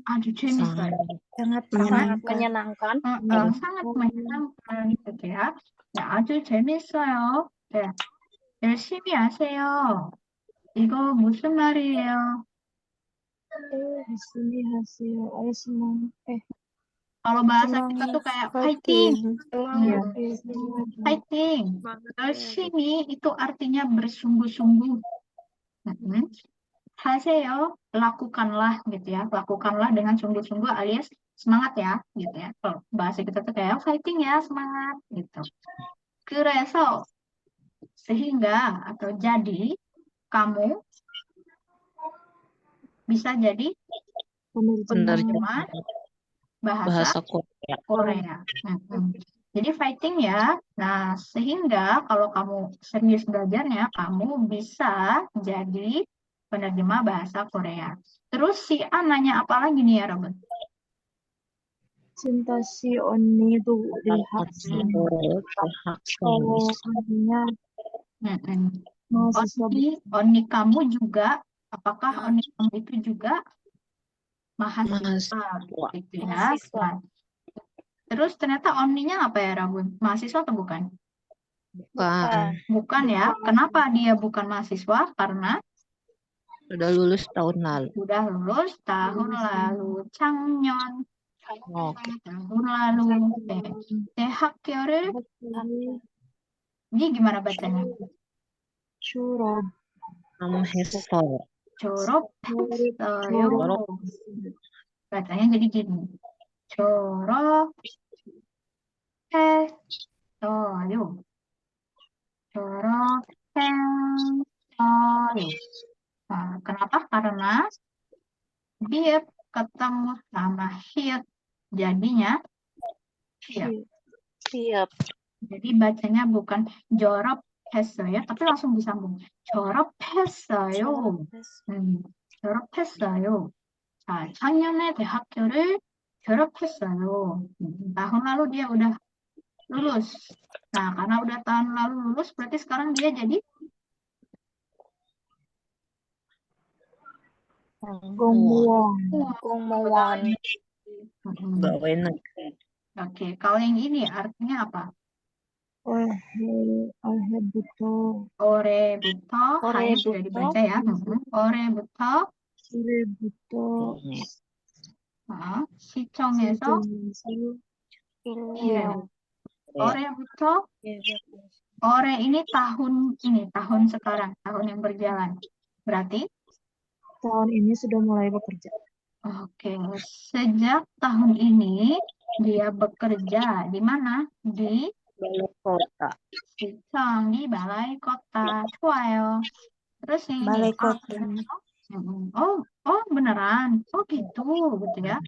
아주 재밌어요. sangat sangat menyenangkan. menyenangkan. sangat menyenangkan gitu ya. 네, 아주 재밌어요. 네, 열심히 하세요. 이거 무슨 말이에요? 열심히 하세요. semangat. kalau bahasa kita tuh kayak fighting. Semangat. Fighting. Semangat ya. 열심히 itu artinya bersungguh-sungguh. 하세요, lakukanlah gitu ya. Lakukanlah dengan sungguh-sungguh alias semangat ya, gitu ya. Kalau bahasa kita tuh kayak fighting ya, semangat gitu. 그래서 sehingga atau jadi kamu bisa jadi penerjemah bahasa Bahasa Korea. Korea. Jadi fighting ya. Nah, sehingga kalau kamu serius belajarnya, kamu bisa jadi penerjemah bahasa Korea. Terus si A nanya apa lagi nih ya, Robert? cinta si 언니도 대학생. Kalau artinya mahasiswa Oni kamu juga, apakah Oni kamu itu juga mahasiswa gitu ya? Nah, terus ternyata Oni-nya apa ya, Rabun? Mahasiswa atau bukan? Bukan. Bukan ya. Kenapa dia bukan mahasiswa? Karena Sudah lulus tahun lalu. sudah lulus tahun lalu. 작년 tahun lalu. 대학교를 ini gimana bacanya? 졸업. 했어요. 졸업했어요. Bacanya jadi gini. 졸업했어요. 졸업했어요. Nah, kenapa? Karena dia ketemu sama hit. Jadinya hit. Siap. Jadi bacanya bukan 졸업했어요, tapi langsung disambung. 졸업했어요. 졸업했어요. 자, 작년에 대학교를 졸업했어요. tahun lalu dia udah lulus. Nah, karena udah tahun lalu lulus, berarti sekarang dia jadi 공무원. Pegawai negeri. Oke, kalau yang ini artinya apa? 올해부터 올해부터 hari sudah dibaca ya. 올해부터 시청에서 일해요. 올해부터 올해 ini tahun sekarang, tahun yang berjalan. Berarti tahun ini sudah mulai bekerja. oke, sejak tahun ini dia bekerja di mana? Di Balai kota. 시청, di balai kota. 좋아요. Terus yang Balai ini kota. oh beneran. Oh gitu ya.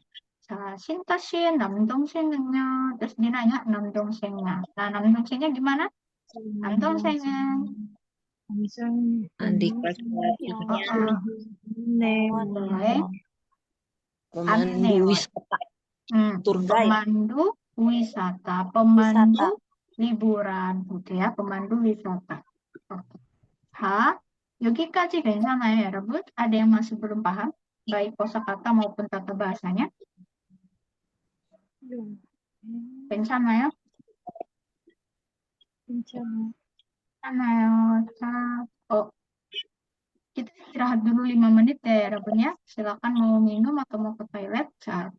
자, 신타 씨의 남동생은요. terus dia nanya 남동생nya. Nah, 남동생nya gimana? 남동생은 Adik laki-lakinya boleh pemandu wisata. Tour guide. pemandu wisata, pemandu liburan gitu ya, pemandu wisata. 자, 여기까지 괜찮아요, 여러분? Ada yang masih belum paham? Baik kosakata maupun tata bahasanya? 괜찮아요? 괜찮아요. 자, kita istirahat dulu 5 menit ya, 여러분 ya. Silakan mau minum atau mau ke toilet.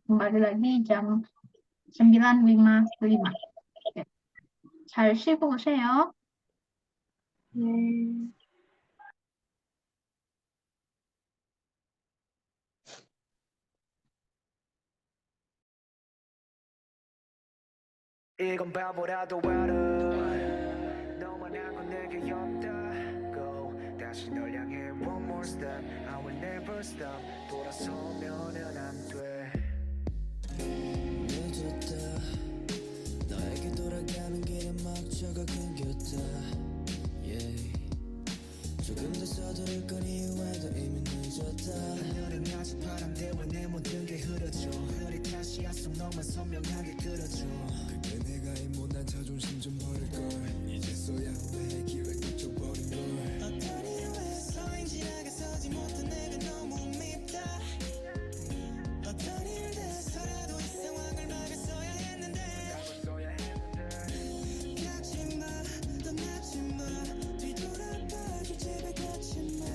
Kembali lagi jam 9.55. 잘 쉬고 오세요. 이건 바보라도 알아 너만 알고 내게 없다고 다시 널 향해 one more step I will never stop 돌아서면은 안돼 늦었다 너에게 돌아가는 길에 막차가 끊겼다 yeah. 따뜻하게 끌어줘. 그때 내가 이 못난 자존심 좀 버릴걸. 이제서야 후회해 기획도 좀 버린걸. 어떤 이유에서인지 나가서지 못한 내가 너무 밉다. 어떤 일에서라도 이 상황을 막았어야 했는데. 가지마 떠나지마 뒤돌아봐 집에 가지마.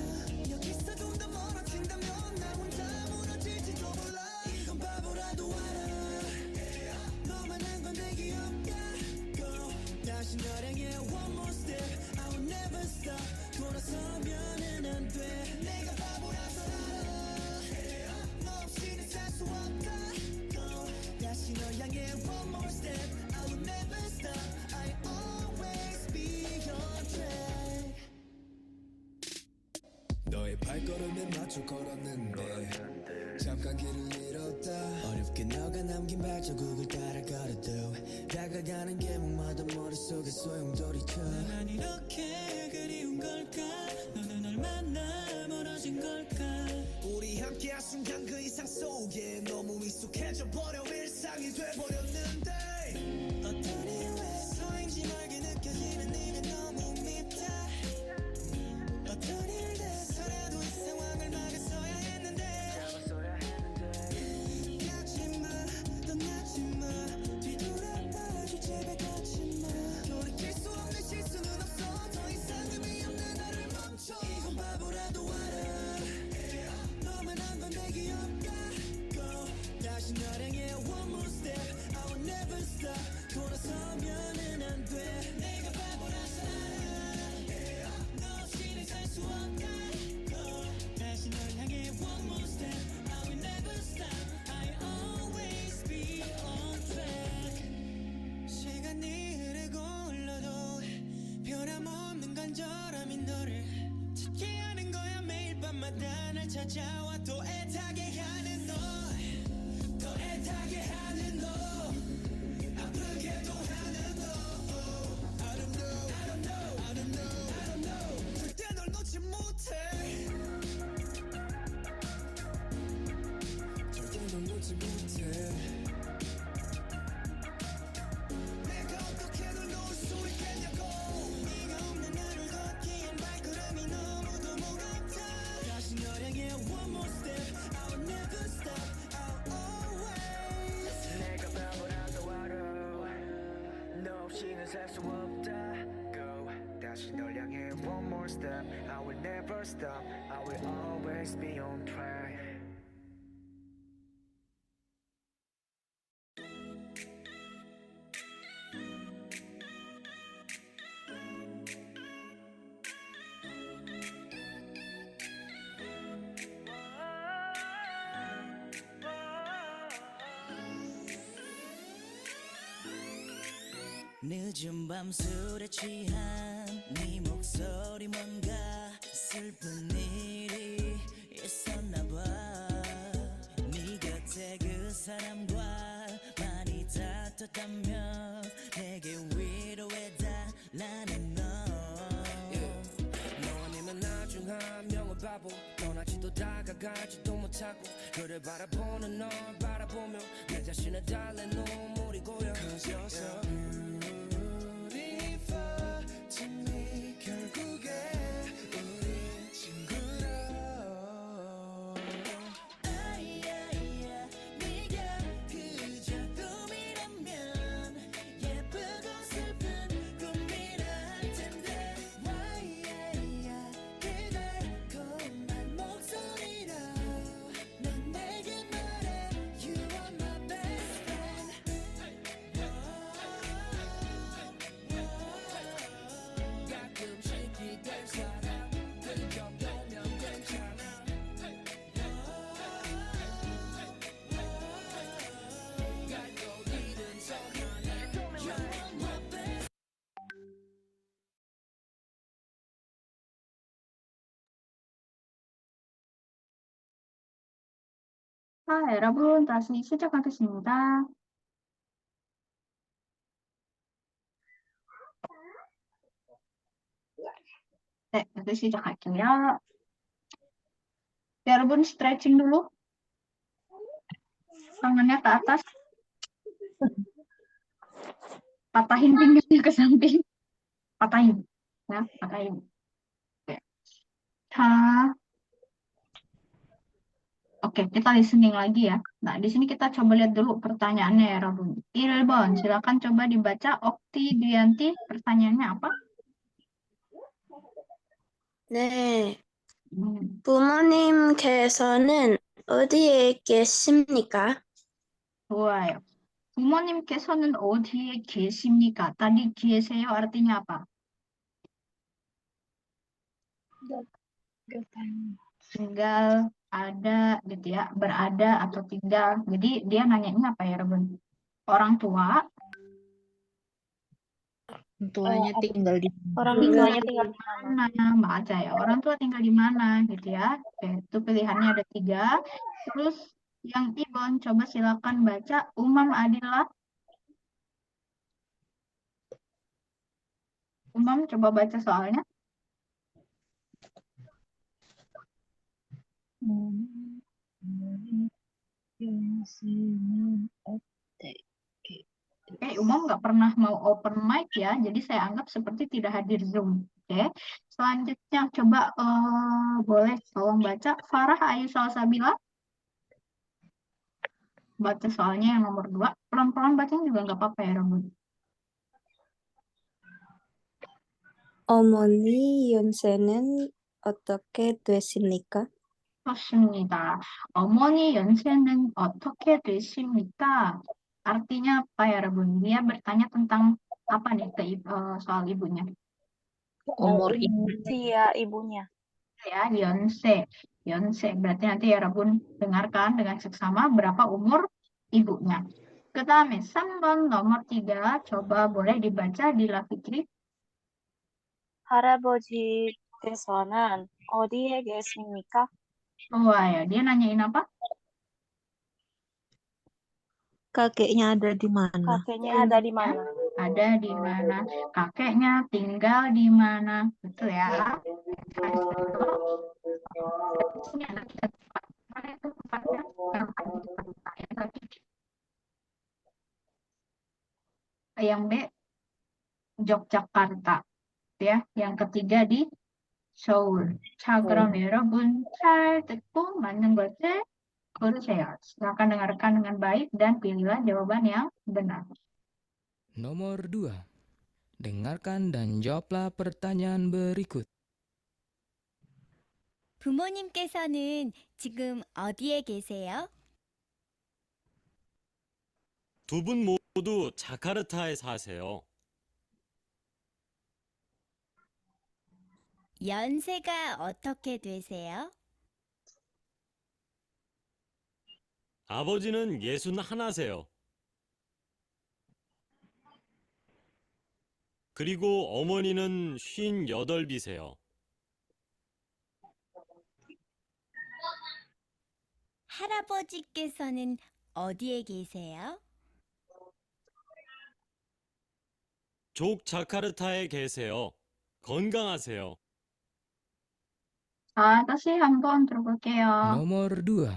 여기서 좀 더 멀어진다면 나 혼자 무너질지도 몰라. 이건 바보라도 알아. 너만한 건 되게 없다고. 다시 널 향해 one more step. I will never stop. 돌아서면은 안 돼. 내가 바보라서 알아. 너 없이는 살 수 없다고. 다시 널 향해 one more step. I will never stop. I always be on track. 너의 발걸음에 맞춰 걸었는데 잠깐 길을 잃었다. 어렵게 너가 남긴 발자국을 따라 걸어도 다가가는 게 목마다 머릿속에 소용돌이쳐. 난 이렇게 그리운 걸까? 너는 얼마나 멀어진 걸까? 우리 함께한 순간 그 이상 속에 너무 익숙해져 버려 일상이 돼버렸는데. 어떤 이유에서인지 멀게 느껴지는 네가 너무 밉다. 어떤 일에서라도 이 상황을 막았어야 했는데. 가지마 떠나지마 뒤돌아봐 집에 가지마. 돌이킬 수 없는 실수는 없어. 더 이상 의미 없는 나를 멈춰. 이건 바보라도 알아. 너만한 건 되게 없다고. 다시 널 향해 one more step. I will never stop. 돌아서면은 안 돼. 내가 바보라서 알아. 너 없이는 살 수 없다고. 다시 널 향해 one more step. I will never stop. I always be on track. 시간이 흐르고 흘러도 변함없는 간절함인 너를 찾게 하는 거야. 매일 밤마다 날 찾아와 또 애타게 하는 너. 더 애타게 하는 너. 아프게도 하는 너. I don't know, I don't know, I don't know, I don't know. 절대 널 놓지 못해. 절대 널 놓지 못해. 내가 어떻게 널 놓을 수 있겠냐고. 네가 없는 하루 걷기엔 발걸음이 너무도 무겁다. 다시 널 향해 one more step. I will never stop. I'll always. 내가 바보라도 알아. 너 없이는 살 수 없다고. 다시 널 향해 one more step. I will never stop. I will always be on track. 늦은 밤 술에 취한 네 목소리 뭔가 슬픈 일이 있었나 봐. 네 곁에 그 사람과 많이 다퉜다면 내게 위로해달라는 너. 너 아니면 나중 한 명은 바보. 넌 아직도 다가가지도 못하고 너를 바라보는 널 바라보며 내 자신을 달래 눈물이 고여. Cause you're so beautiful to me. 결국에 우린 친구로. 아이야이야 네가 그저 꿈이라면 예쁘고 슬픈 꿈이라 할 텐데. 와이야이야 그 달콤한 목소리로 넌 내게 말해 You are my best friend. 가끔씩 기댈 사람 그 정도면 괜찮아. 갈고 잃은 소년에 You are my best. 자, 여러분, 다시 시작하겠습니다. 네, dapat 시작할게요. 여러분, stretching dulu. Tangannya ke atas. Patahin pinggirnya ke samping. Patahin. Ya, patahin. Oke. Oke, kita listening lagi ya. Nah, di sini kita coba lihat dulu pertanyaannya ya, Rabun. 1번, silakan coba dibaca. Okti Dwianti, pertanyaannya apa? 네, 부모님께서는 어디에 계십니까? 좋아요. 부모님께서는 어디에 계십니까? Tadi 계세요 artinya apa? Tinggal, ada gitu ya, berada atau tinggal. Jadi dia nanyain apa ya, Rabun? Orang tua Tuanya tinggal di Orang tinggal tuanya di tinggal di mana? mana? Baca ya. Orang tua tinggal di mana gitu ya. Oke, itu pilihannya ada 3. Terus yang Ibon, coba silakan baca. Umam Adillah. Umam, coba baca soalnya. Oke, Umam nggak pernah mau open mic ya, jadi saya anggap seperti tidak hadir Zoom. Oke, selanjutnya coba boleh tolong baca Farah Ayu Salsabila. Baca soalnya yang nomor 2. Pelan-pelan bacanya juga nggak apa-apa ya, Rabun. 어머니 연세는 어떻게 되십니까? 좋습니다. 어머니 연세는 어떻게 되십니까? Artinya apa ya, Rabun? Dia bertanya tentang apa nih soal ibunya? umur ibu. Usia ibunya. Ya, Yonse. Yonse. Berarti nanti ya Rabun dengarkan dengan seksama berapa umur ibunya. 그다음에 3번 nomor 3. Coba boleh dibaca di La Fikri. 할아버지께서는 어디에 계십니까? 좋아요. Dia nanyain apa? Kakeknya ada di mana? kakeknya ada di mana? Ada di mana? Kakeknya tinggal di mana? Betul ya. Ini ada 3 tempat. Mana itu tempatnya? Yang B, Yogyakarta. Ya, yang ketiga di Seoul. 자, 그럼 여러분 잘 듣고 맞는 것을 고르세요. Silakan dengarkan dengan baik dan pilihlah jawaban yang benar. Nomor 2. Dengarkan dan jawablah pertanyaan berikut. 부모님께서는 지금 어디에 계세요? 두 분 모두 자카르타에 사세요. 연세가 어떻게 되세요? 아버지는 61세요. 그리고 어머니는 58이세요. 할아버지께서는 어디에 계세요? 족자카르타에 계세요. 건강하세요. 자, 다시 한번 들어볼게요. Nomor 2.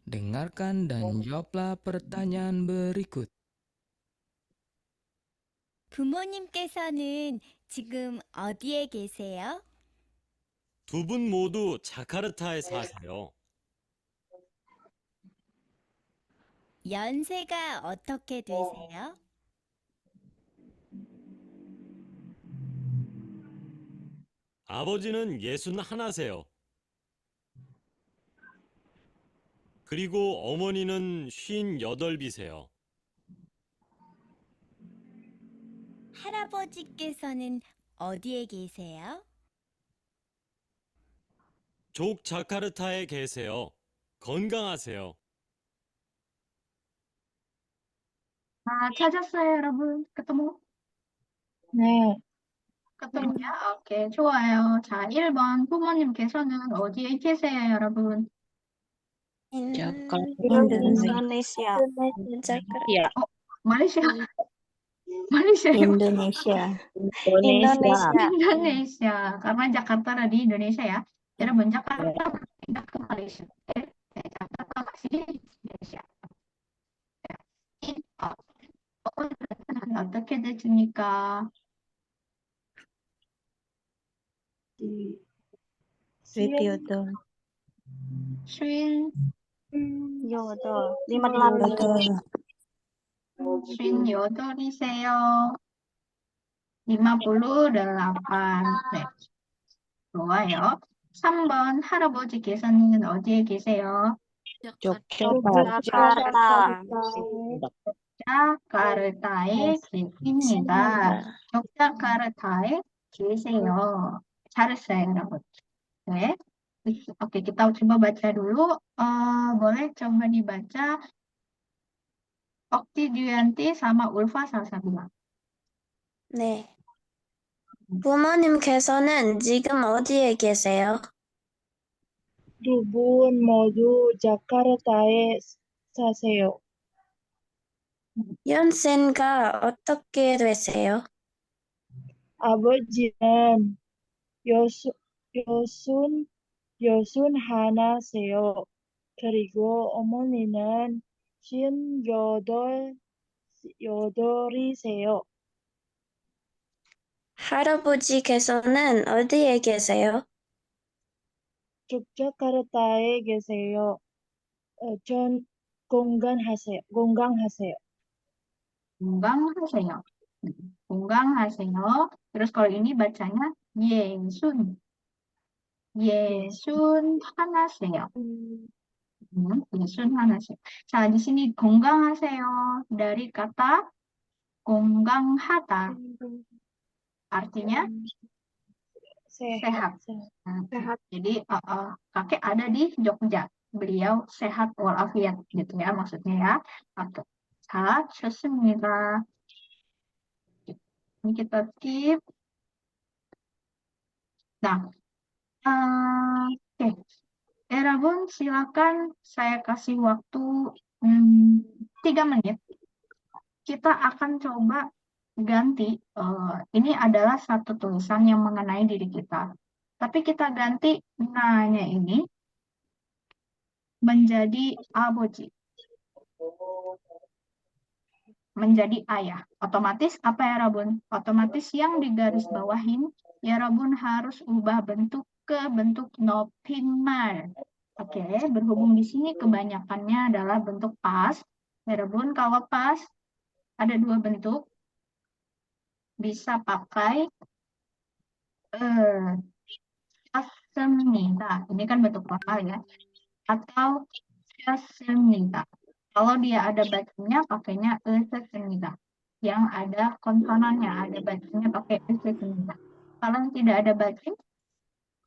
Dengarkan dan jawablah pertanyaan berikut. 부모님께서는 지금 어디에 계세요? 두 분 모두 자카르타에 사세요. 연세가 어떻게 되세요? 아버지는 61세요. 그리고 어머니는 58이세요. 할아버지께서는 어디에 계세요? 족자카르타에 계세요. 건강하세요. 자, 찾았어요, 여러분. ketemu? 네. ketemu ya? Oke, 좋아요. 자, 1번. 부모님께서는 어디에 계세요, 여러분? 인도네시아. Iya. 말레이시아. 말레이시아요. 인도네시아. 인도네시아. Indonesia. Karena Jakarta ada di Indonesia ya. Yaudah, Jakarta berpindah ke Malaysia. Oke, Jakarta masih di Indonesia. 어떻게 됐습니까? Wipyodo. 쉰, 여덟. 58이세요. 58. 네, 좋아요. 3번 할아버지께서는 어디에 계세요? 자카르타. 자카르타에 계십니다. 자카르타에 계세요. 잘했어요, 여러분. 네. Oke, kita coba baca dulu. Boleh coba dibaca Okti Duyanti sama Ulfa Salsa bilang. 네. 부모님께서는 지금 어디에 계세요? 두 분 모두 자카르타에 사세요. 연세가 어떻게 되세요? 아버지는 여순 하나세요. 그리고 어머니는 58이세요. 할아버지께서는 어디에 계세요? 자카르타에 계세요. 전 건강하세요. Gonggang Gonggang. Terus kalau ini bacanya Yesun. Yesun Hanaseyo. Yesun Hanaseyo. 자, di sini 건강하세요. Dari kata 건강하다. Artinya sehat. Nah, jadi kakek ada di Jogja. Beliau sehat walafiat gitu ya maksudnya ya. Oke. Sehat, 좋습니다. Ini kita skip. Nah, oke. Yarabbun, silakan saya kasih waktu 3 menit. Kita akan coba ganti. Ini adalah satu tulisan yang mengenai diri kita. Tapi kita ganti nanya ini menjadi aboji. Menjadi ayah. Otomatis apa ya Rabun? Otomatis yang digaris bawahin ya Rabun harus ubah bentuk ke bentuk nopinmal. Oke, berhubung di sini kebanyakannya adalah bentuk pas. Ya Rabun, kalau pas ada 2 bentuk. Bisa pakai 셨습니다. Ini kan bentuk formal ya. Atau 셨습니다. Kalau dia ada bacanya, pakainya 셨습니다. Yang ada konsonannya, ada bacanya pakai 셨습니다. Kalau yang tidak ada bacing,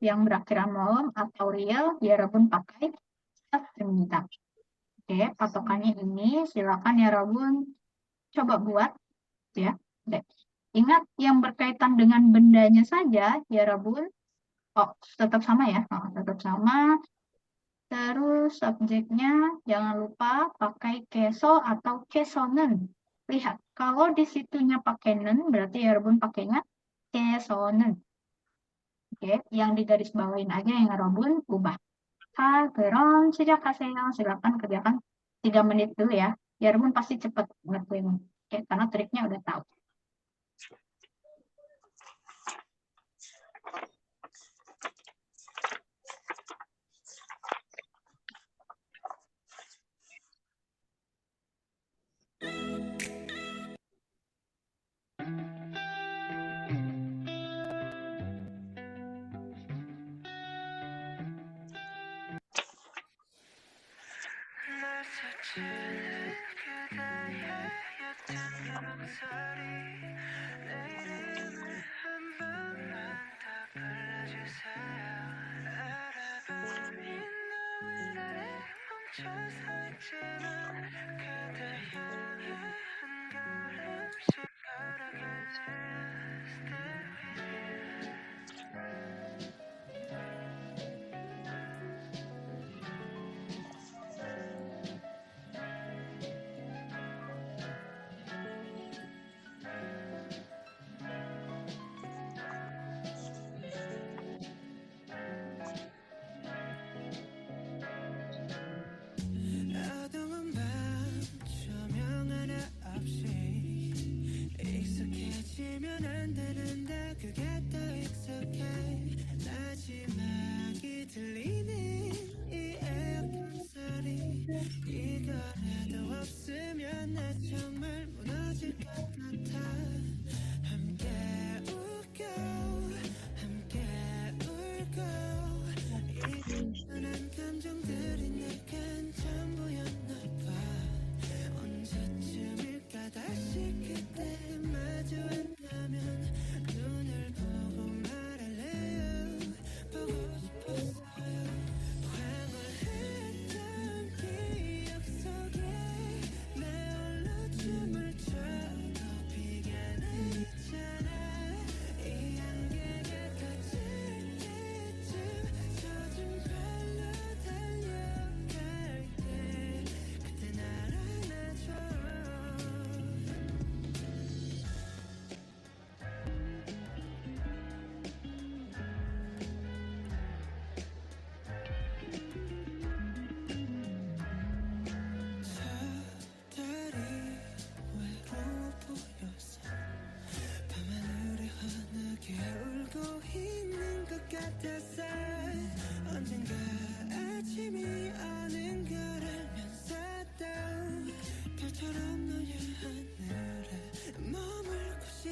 yang berakhiran malam atau real, ya Rabun pakai 셨습니다. Oke, patokannya ini silakan ya Rabun coba buat ya. Oke. Ingat yang berkaitan dengan bendanya saja ya Rabun. Oh, tetap sama ya. Tetap sama. Terus subjeknya jangan lupa pakai keso atau kesonen. Lihat, kalau di situnya pakai nen, berarti ya Rabun pakainya kesonen. Oke, yang digaris bawain aja yang Rabun ubah. 그럼 시작하세요. Silakan kerjakan 3 menit dulu ya. Ya Rabun pasti cepat ngelakuin. Oke, karena triknya udah tahu.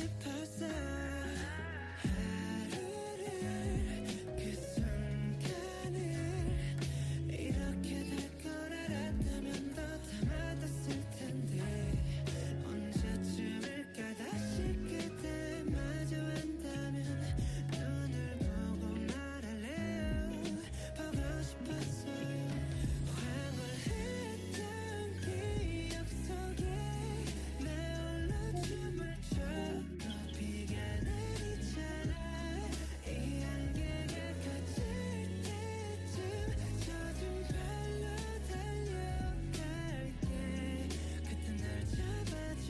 싶었어 하루를 그 순간을 이렇게 될 걸 알았다면 더 참아뒀을 텐데 언제쯤일까 다시 그대 마주한다면 눈을 보고 말할래요 보고 싶었어요 황홀했던 기억 속에 내 홀로 춤을 춰 비가 내리잖아 이 안개가 걷힐 때쯤 젖은 발로 달려갈게 그때 날 잡아줘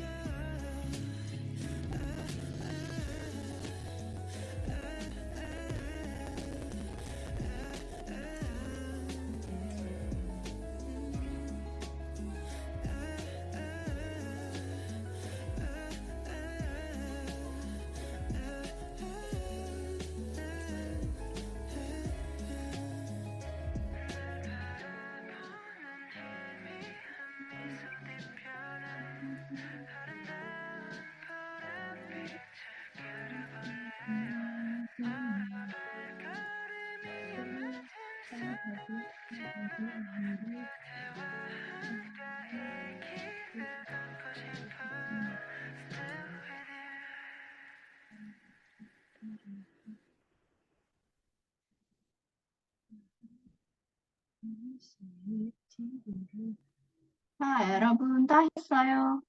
자, 여러분 다 했어요?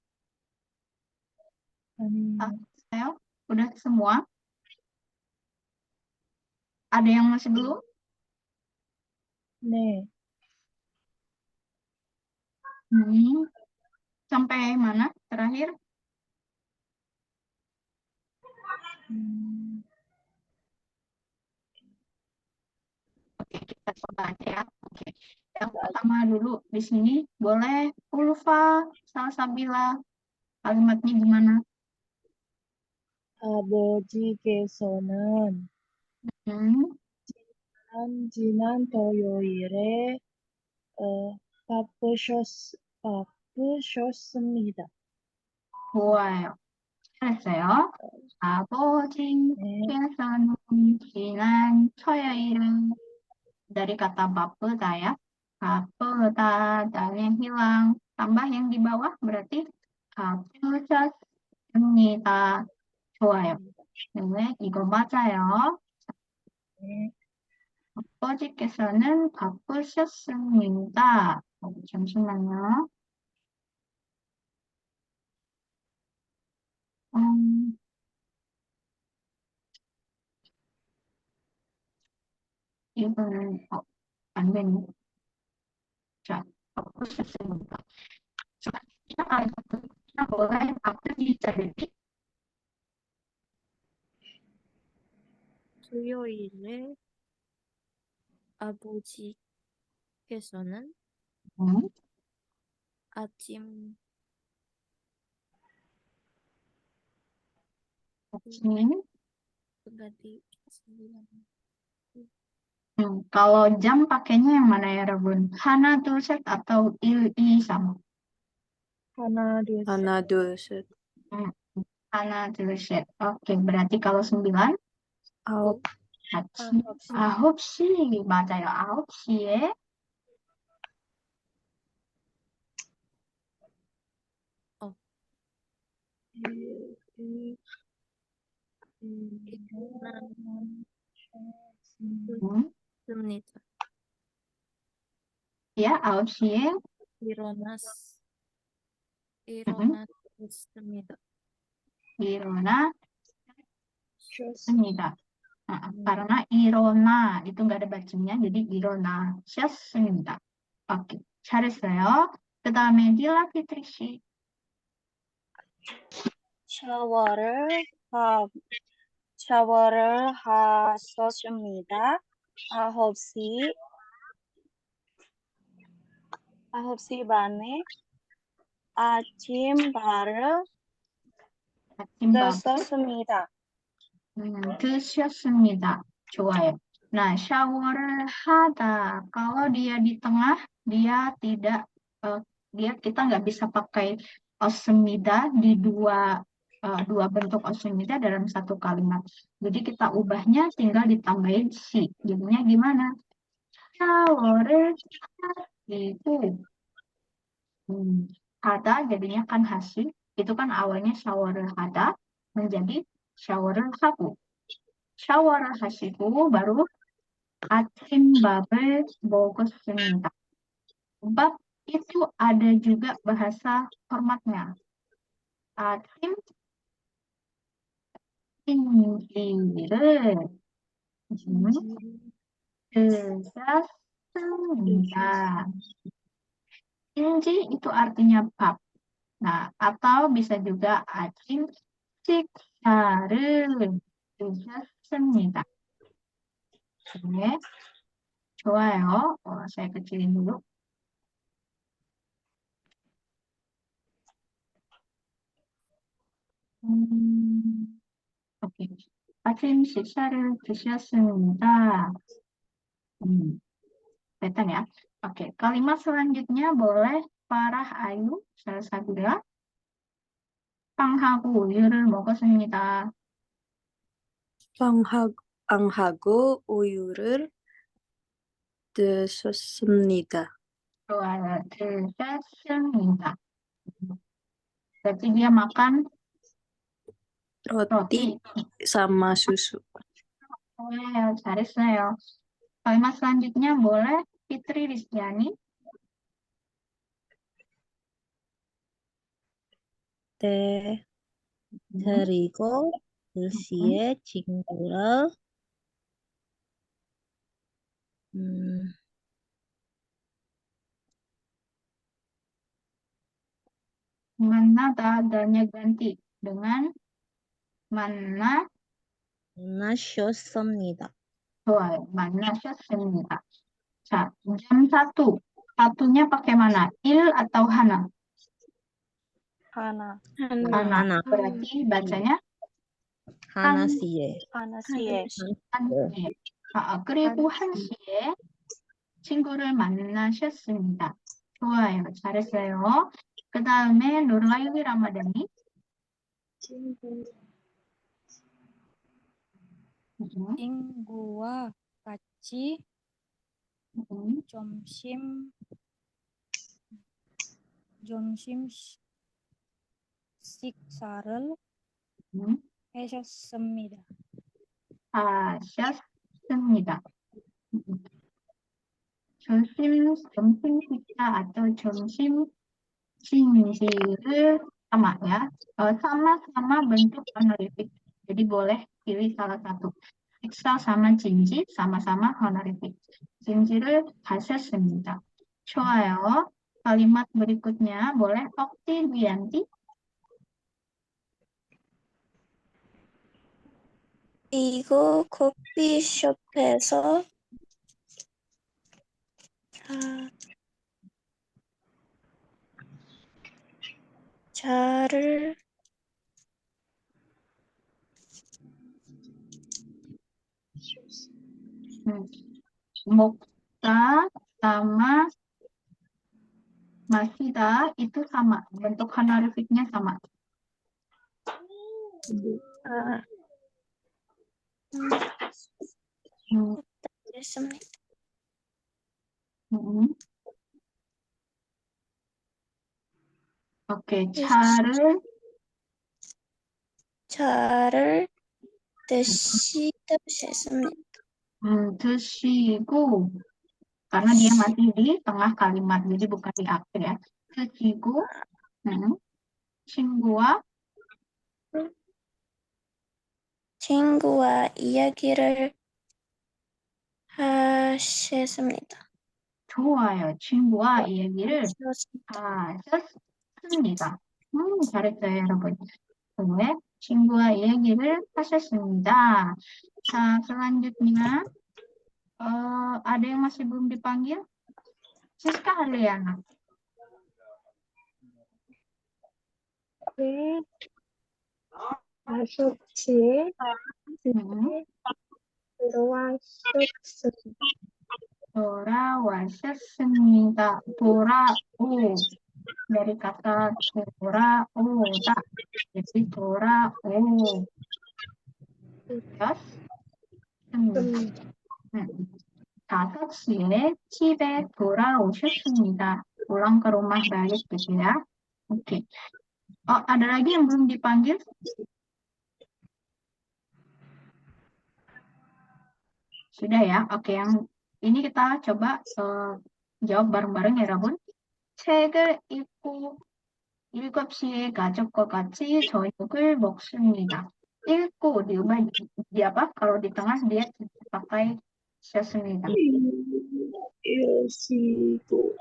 다 아니요. 했어요? Udah semua? Ada yang masih belum? 네. Sampai mana terakhir? Oke, kita coba aja ya. Oke. Yang pertama dulu di sini boleh Ulfa, Salsabila. Kalimatnya gimana? 아버지께서는 Hmm, 지난 토요일에 바쁘셨습니다. 좋아요. 잘했어요. 네. 아버지께서는 지난 토요일에 dari kata bapuda ya. Bapuda dan yang hilang. Tambah yang di bawah berarti 바쁘셨습니다. 좋아요. 네, 이거 맞아요. 네. 아버지께서는 바쁘셨습니다. 잠시만요. 이거는 안 되네. 자, 바쁘셨습니다. 자, boleh 바쁘기 자리비? 토요일에 아버지께서는 아침 아침. berarti 9. Kalau jam pakainya yang mana ya, Rabun? Hana Turset atau I sama? 하나, 둘, 셋. 하나, 둘, 셋. Hana Turset. Oke, berarti kalau 9? 아홉. 아침. 9시. 맞아요. 9시에. 일어났습니다. Ya, 9시에. 일어났습니다. 일어났습니다. Karena irona itu nggak ada bacanya, jadi 일어나셨습니다. Oke, 잘했어요. 그 다음에 Dila Fitrishi. 샤워를 하셨습니다. 9시 반에 아침밥을 아침밥 드셨습니다. 드셨습니다. 좋아요. Nah, shower를 하다. Kalau dia di tengah, dia tidak, kita nggak bisa pakai semida di dua dua bentuk osumida dalam satu kalimat. Jadi kita ubahnya tinggal ditambahin si. Jadinya gimana? 샤워를 하시고 하다 jadinya kan hasil. Itu kan awalnya 샤워를 하다 menjadi 샤워를 하고. 샤워를 하시고 baru 아침밥을 먹었습니다. Bab itu ada juga bahasa hormatnya. 아침 인지를 드셨습니다. 인지 itu artinya bab. Nah, atau bisa juga 아침 식사를 드셨습니다. 네, 좋아요. saya kecilin dulu. 오케이. 아침 식사를 드셨습니다. Kelihatan ya. Oke, kalimat selanjutnya boleh Farah Ayu, Salsabila. 빵하고 우유를 먹었습니다. 빵하고 우유를 드셨습니다. 좋아요. 드셨습니다. Berarti dia makan roti sama susu. 좋아요. 잘했어요. kalimat selanjutnya boleh Fitri Rizkyani. 네. 그리고 2시에 친구랑 만나다 dalnya ganti dengan 만나셨습니다. 좋아요. 만나셨습니다. 자, jam 1. Satunya pakai mana? Il atau hana? 하나, Hana. Berarti bacanya 하나시에. 하나시에, 한시에. 그리고 한시에 친구를 만나셨습니다. 좋아요. 잘했어요. 그 다음에 놀라이위 라마다니. 친구와 같이 점심 식사를 하셨습니다. 하셨습니다. 점심 식사 atau 점심 simsi를 sama ya. Sama-sama bentuk honorific. Jadi boleh pilih salah satu. 식사 sama 진지 sama-sama honorific. 진지를 하셨습니다. 좋아요. kalimat berikutnya boleh Okti Wiyanti. 이거 커피숍에서 차를 먹다 sama 마시다 itu sama. bentuk honorificnya sama. 했습니다. Oke, 차를 드셨습니다. 드시고 karena dia masih di tengah kalimat jadi bukan di akhir ya. 드시고 친구와 이야기를 하셨습니다. 좋아요. 친구와 이야기를 하셨습니다. 잘했어요, 여러분. 네, 친구와 이야기를 하셨습니다. 자, selanjutnya ada yang masih belum dipanggil? Siska Haliana. 아셨지? 돌아오셨습니다. 돌아오. dari kata 돌아오다. jadi 돌아오. 였습니다. 5시에 집에 돌아오셨습니다. pulang ke rumah balik gitu ya. Oke. Oh, ada lagi yang belum dipanggil? Sudah ya? Oke, yang ini kita coba jawab bareng-bareng ya, Rabun. 책을 읽고 7시에 가족과 같이 저녁을 먹습니다. 읽고 di rumah di apa? Kalau di tengah dia pakai 셨습니다. 읽으시고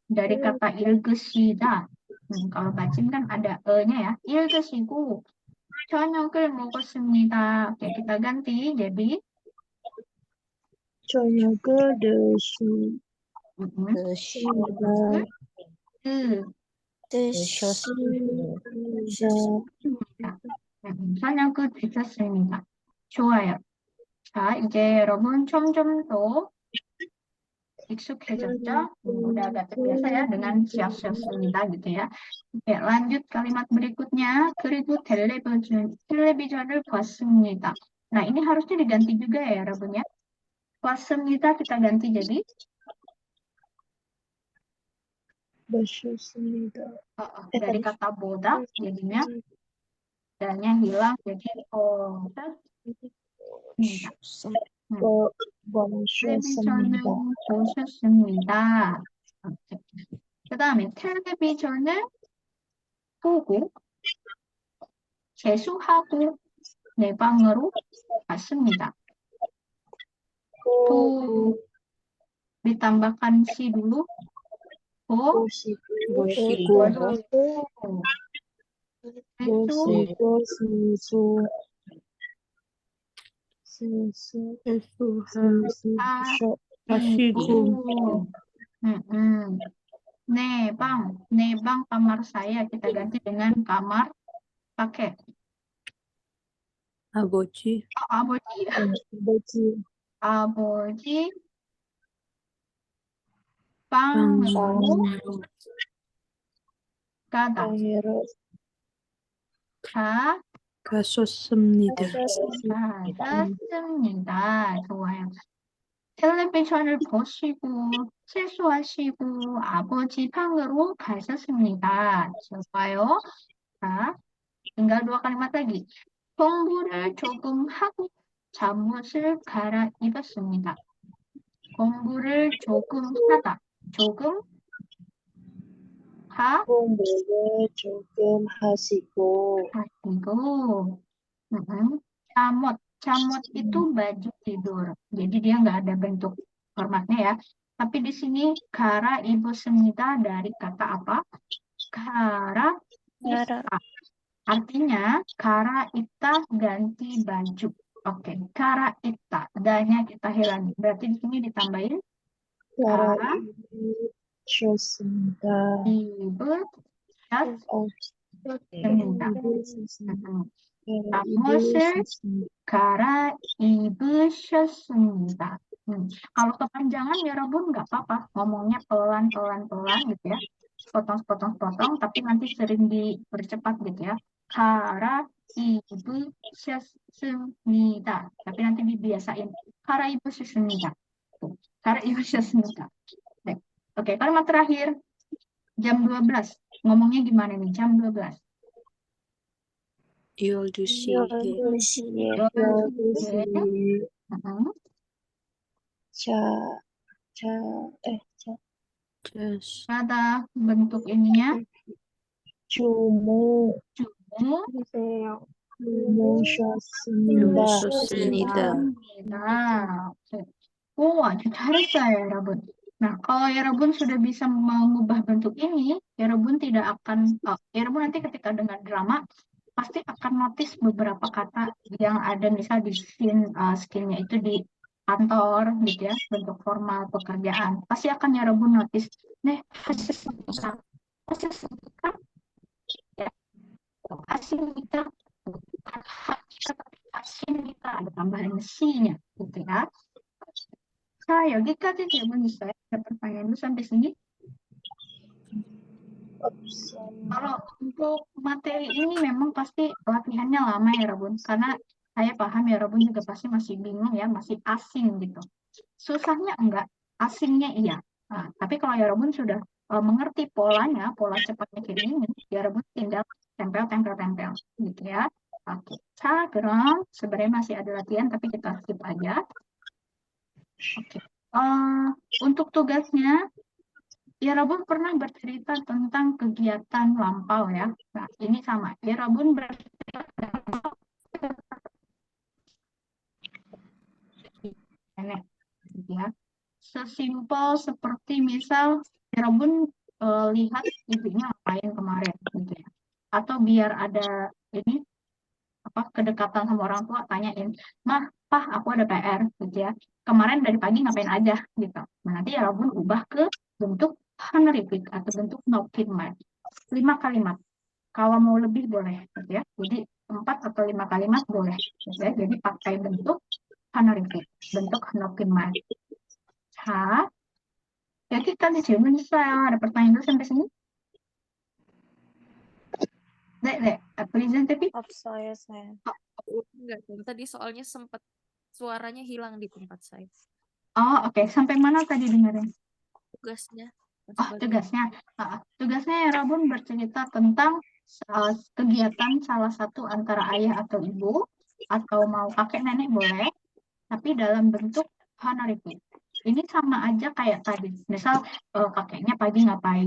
Dari kata 읽으시다. Kalau bacin kan ada e-nya ya. 읽으시고 저녁을 먹었습니다. Oke, kita ganti jadi 저녁을 드시 드시고 드셨습니다. 저녁을 드셨습니다. 좋아요. 자, 이제 여러분 점점 더 익숙해졌죠? Udah agak terbiasa ya dengan siap-siap습니다 gitu ya. Oke, lanjut kalimat berikutnya. 그리고 텔레비전을 봤습니다. Nah, ini harusnya diganti juga ya, 여러분 ya. 봤습니다 kita ganti jadi 보셨습니다. dari kata boda jadinya dan-nya hilang jadi 텔레비전을 보셨습니다. 그 다음에 텔레비전을 보고 세수하고 내 방으로 갔습니다. ditambahkan si dulu. Nebang kamar saya kita ganti dengan kamar pakai 아버지. 아버지 방으로 가다. 갔었습니다. 좋아요. 텔레비전을 보시고 세수하시고 아버지 방으로 가셨습니다. 좋아요. 자, tinggal 2 kalimat lagi. 공부를 조금 하고 잠옷을 갈아입었습니다. 공부를 조금 하다. 조금 공부를 조금 하시고 Camot itu baju tidur. Jadi dia nggak ada bentuk formatnya ya. Tapi di sini kara ibu semita dari kata apa? Kara ita. Artinya kara ita ganti baju. Oke, kara ita. Da-nya kita hilangin. Berarti di sini ditambahin kara 입으셨습니다. 잠옷을 갈아입으셨습니다. Kalau kepanjangan 여러분 nggak apa-apa, ngomongnya pelan-pelan gitu ya, potong-potong, tapi nanti sering dipercepat gitu ya. 갈아입으셨습니다. Tapi nanti dibiasain. 갈아입으셨습니다. 갈아입으셨습니다. Oke, kalimat terakhir. Jam 12. Ngomongnya gimana nih? Jam 12. 12시에 Ada bentuk ininya. 주무셨습니다. 아주 잘했어요, 여러분. Nah, kalau Yerobun sudah bisa mengubah bentuk ini, Yerobun tidak akan, Yerobun nanti ketika dengar drama, pasti akan notice beberapa kata yang ada misalnya di scene-nya itu di kantor, gitu ya, bentuk formal pekerjaan. Pasti akan Yerobun notice, nih, hasilnya, ya, hasilnya, 하십니까? ada tambahan si-nya gitu ya. 자, 여기까지 질문 있어요? ada pertanyaan dulu sampai sini? Kalau untuk materi ini memang pasti latihannya lama ya Rabun, karena saya paham ya Rabun juga pasti masih bingung ya, masih asing gitu. Susahnya enggak, asingnya iya. Nah, tapi kalau ya Rabun sudah mengerti polanya, pola cepat mikir ini, ya Rabun tinggal tempel gitu ya. Oke, 자, 그럼 sebenarnya masih ada latihan tapi kita skip aja. Oke. Untuk tugasnya, ya Rabun pernah bercerita tentang kegiatan lampau ya. Nah, ini sama. Ya Rabun bercerita tentang nenek, gitu ya. Sesimpel seperti misal ya Rabun lihat ibunya ngapain kemarin, gitu ya. Atau biar ada ini kedekatan sama orang tua, tanyain, mah, pah, aku ada PR, gitu ya. Kemarin dari pagi ngapain aja, gitu. Nah, nanti ya Rabun ubah ke bentuk honorific atau bentuk nokin mark. 5 kalimat. Kalau mau lebih boleh, gitu ya. Jadi 4 atau 5 kalimat boleh, gitu ya. Jadi pakai bentuk honorific, bentuk nokin mark. 자, 여기까지 질문 있어요. ada pertanyaan dulu sampai sini? 네, present Saya. Enggak, tadi soalnya sempat suaranya hilang di tempat saya. Oh, oke. Sampai mana tadi dengerin? Tugasnya. Oh, tugasnya. Tugasnya ya Rabun bercerita tentang kegiatan salah satu antara ayah atau ibu, atau mau kakek nenek boleh, tapi dalam bentuk honorific. Ini sama aja kayak tadi. Misal kakeknya pagi ngapain,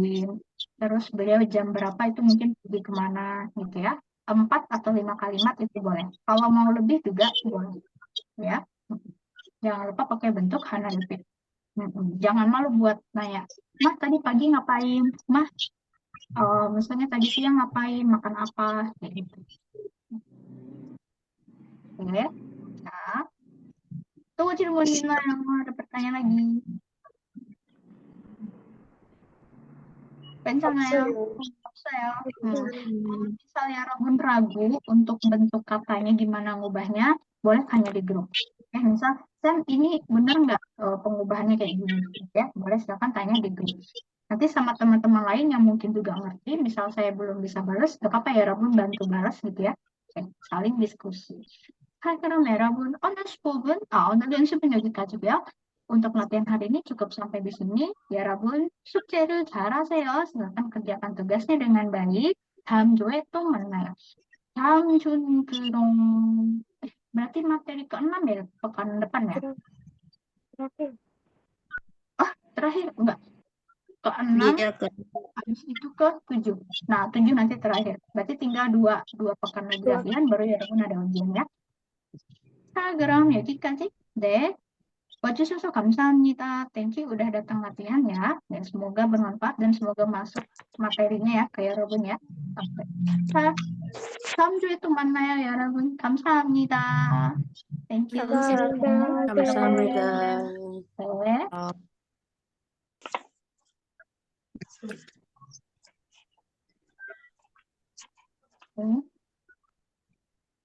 terus beliau jam berapa itu mungkin pergi kemana gitu ya. 4 atau 5 kalimat itu boleh. Kalau mau lebih juga boleh. Ya. Jangan lupa pakai bentuk honorific. Jangan malu buat nanya, Mah tadi pagi ngapain? Mah misalnya tadi siang ngapain? Makan apa? Kayak gitu. Oke. Nah, tunggu 질문 yang ada pertanyaan lagi. 괜찮아요. 없어요. Kalau misalnya Rabun ragu untuk bentuk katanya gimana ngubahnya, boleh tanya di grup. Misal, Sam ini bener nggak pengubahannya kayak gini? Ya, boleh silakan tanya di grup. Nanti sama teman-teman lain yang mungkin juga ngerti, misal saya belum bisa balas, gak apa-apa ya Rabun bantu balas gitu ya. Saling diskusi. Hai, 그럼 여러분, 오늘 수업은, 오늘 연습은 여기까지고요. Untuk latihan hari ini cukup sampai di sini. Ya Rabun, 숙제를 잘하세요. Silakan kerjakan tugasnya dengan baik. 다음 주에 또 만나요. 다음 주는 berarti materi ke-6 ya, pekan depan ya? Terakhir? Enggak. Ke-6, Iya, habis itu ke-7. Nah, 7 nanti terakhir. Berarti tinggal dua pekan lagi latihan, baru ya Rabun ada ujian ya. 자, 그럼 여기까지. 네. 와주셔서 감사합니다. Thank you udah datang latihan ya. Dan semoga bermanfaat dan semoga masuk materinya ya ke 여러분 ya. Oke. 자, 다음 주에 또 만나요, 여러분. 감사합니다. Thank you. 감사합니다. 네.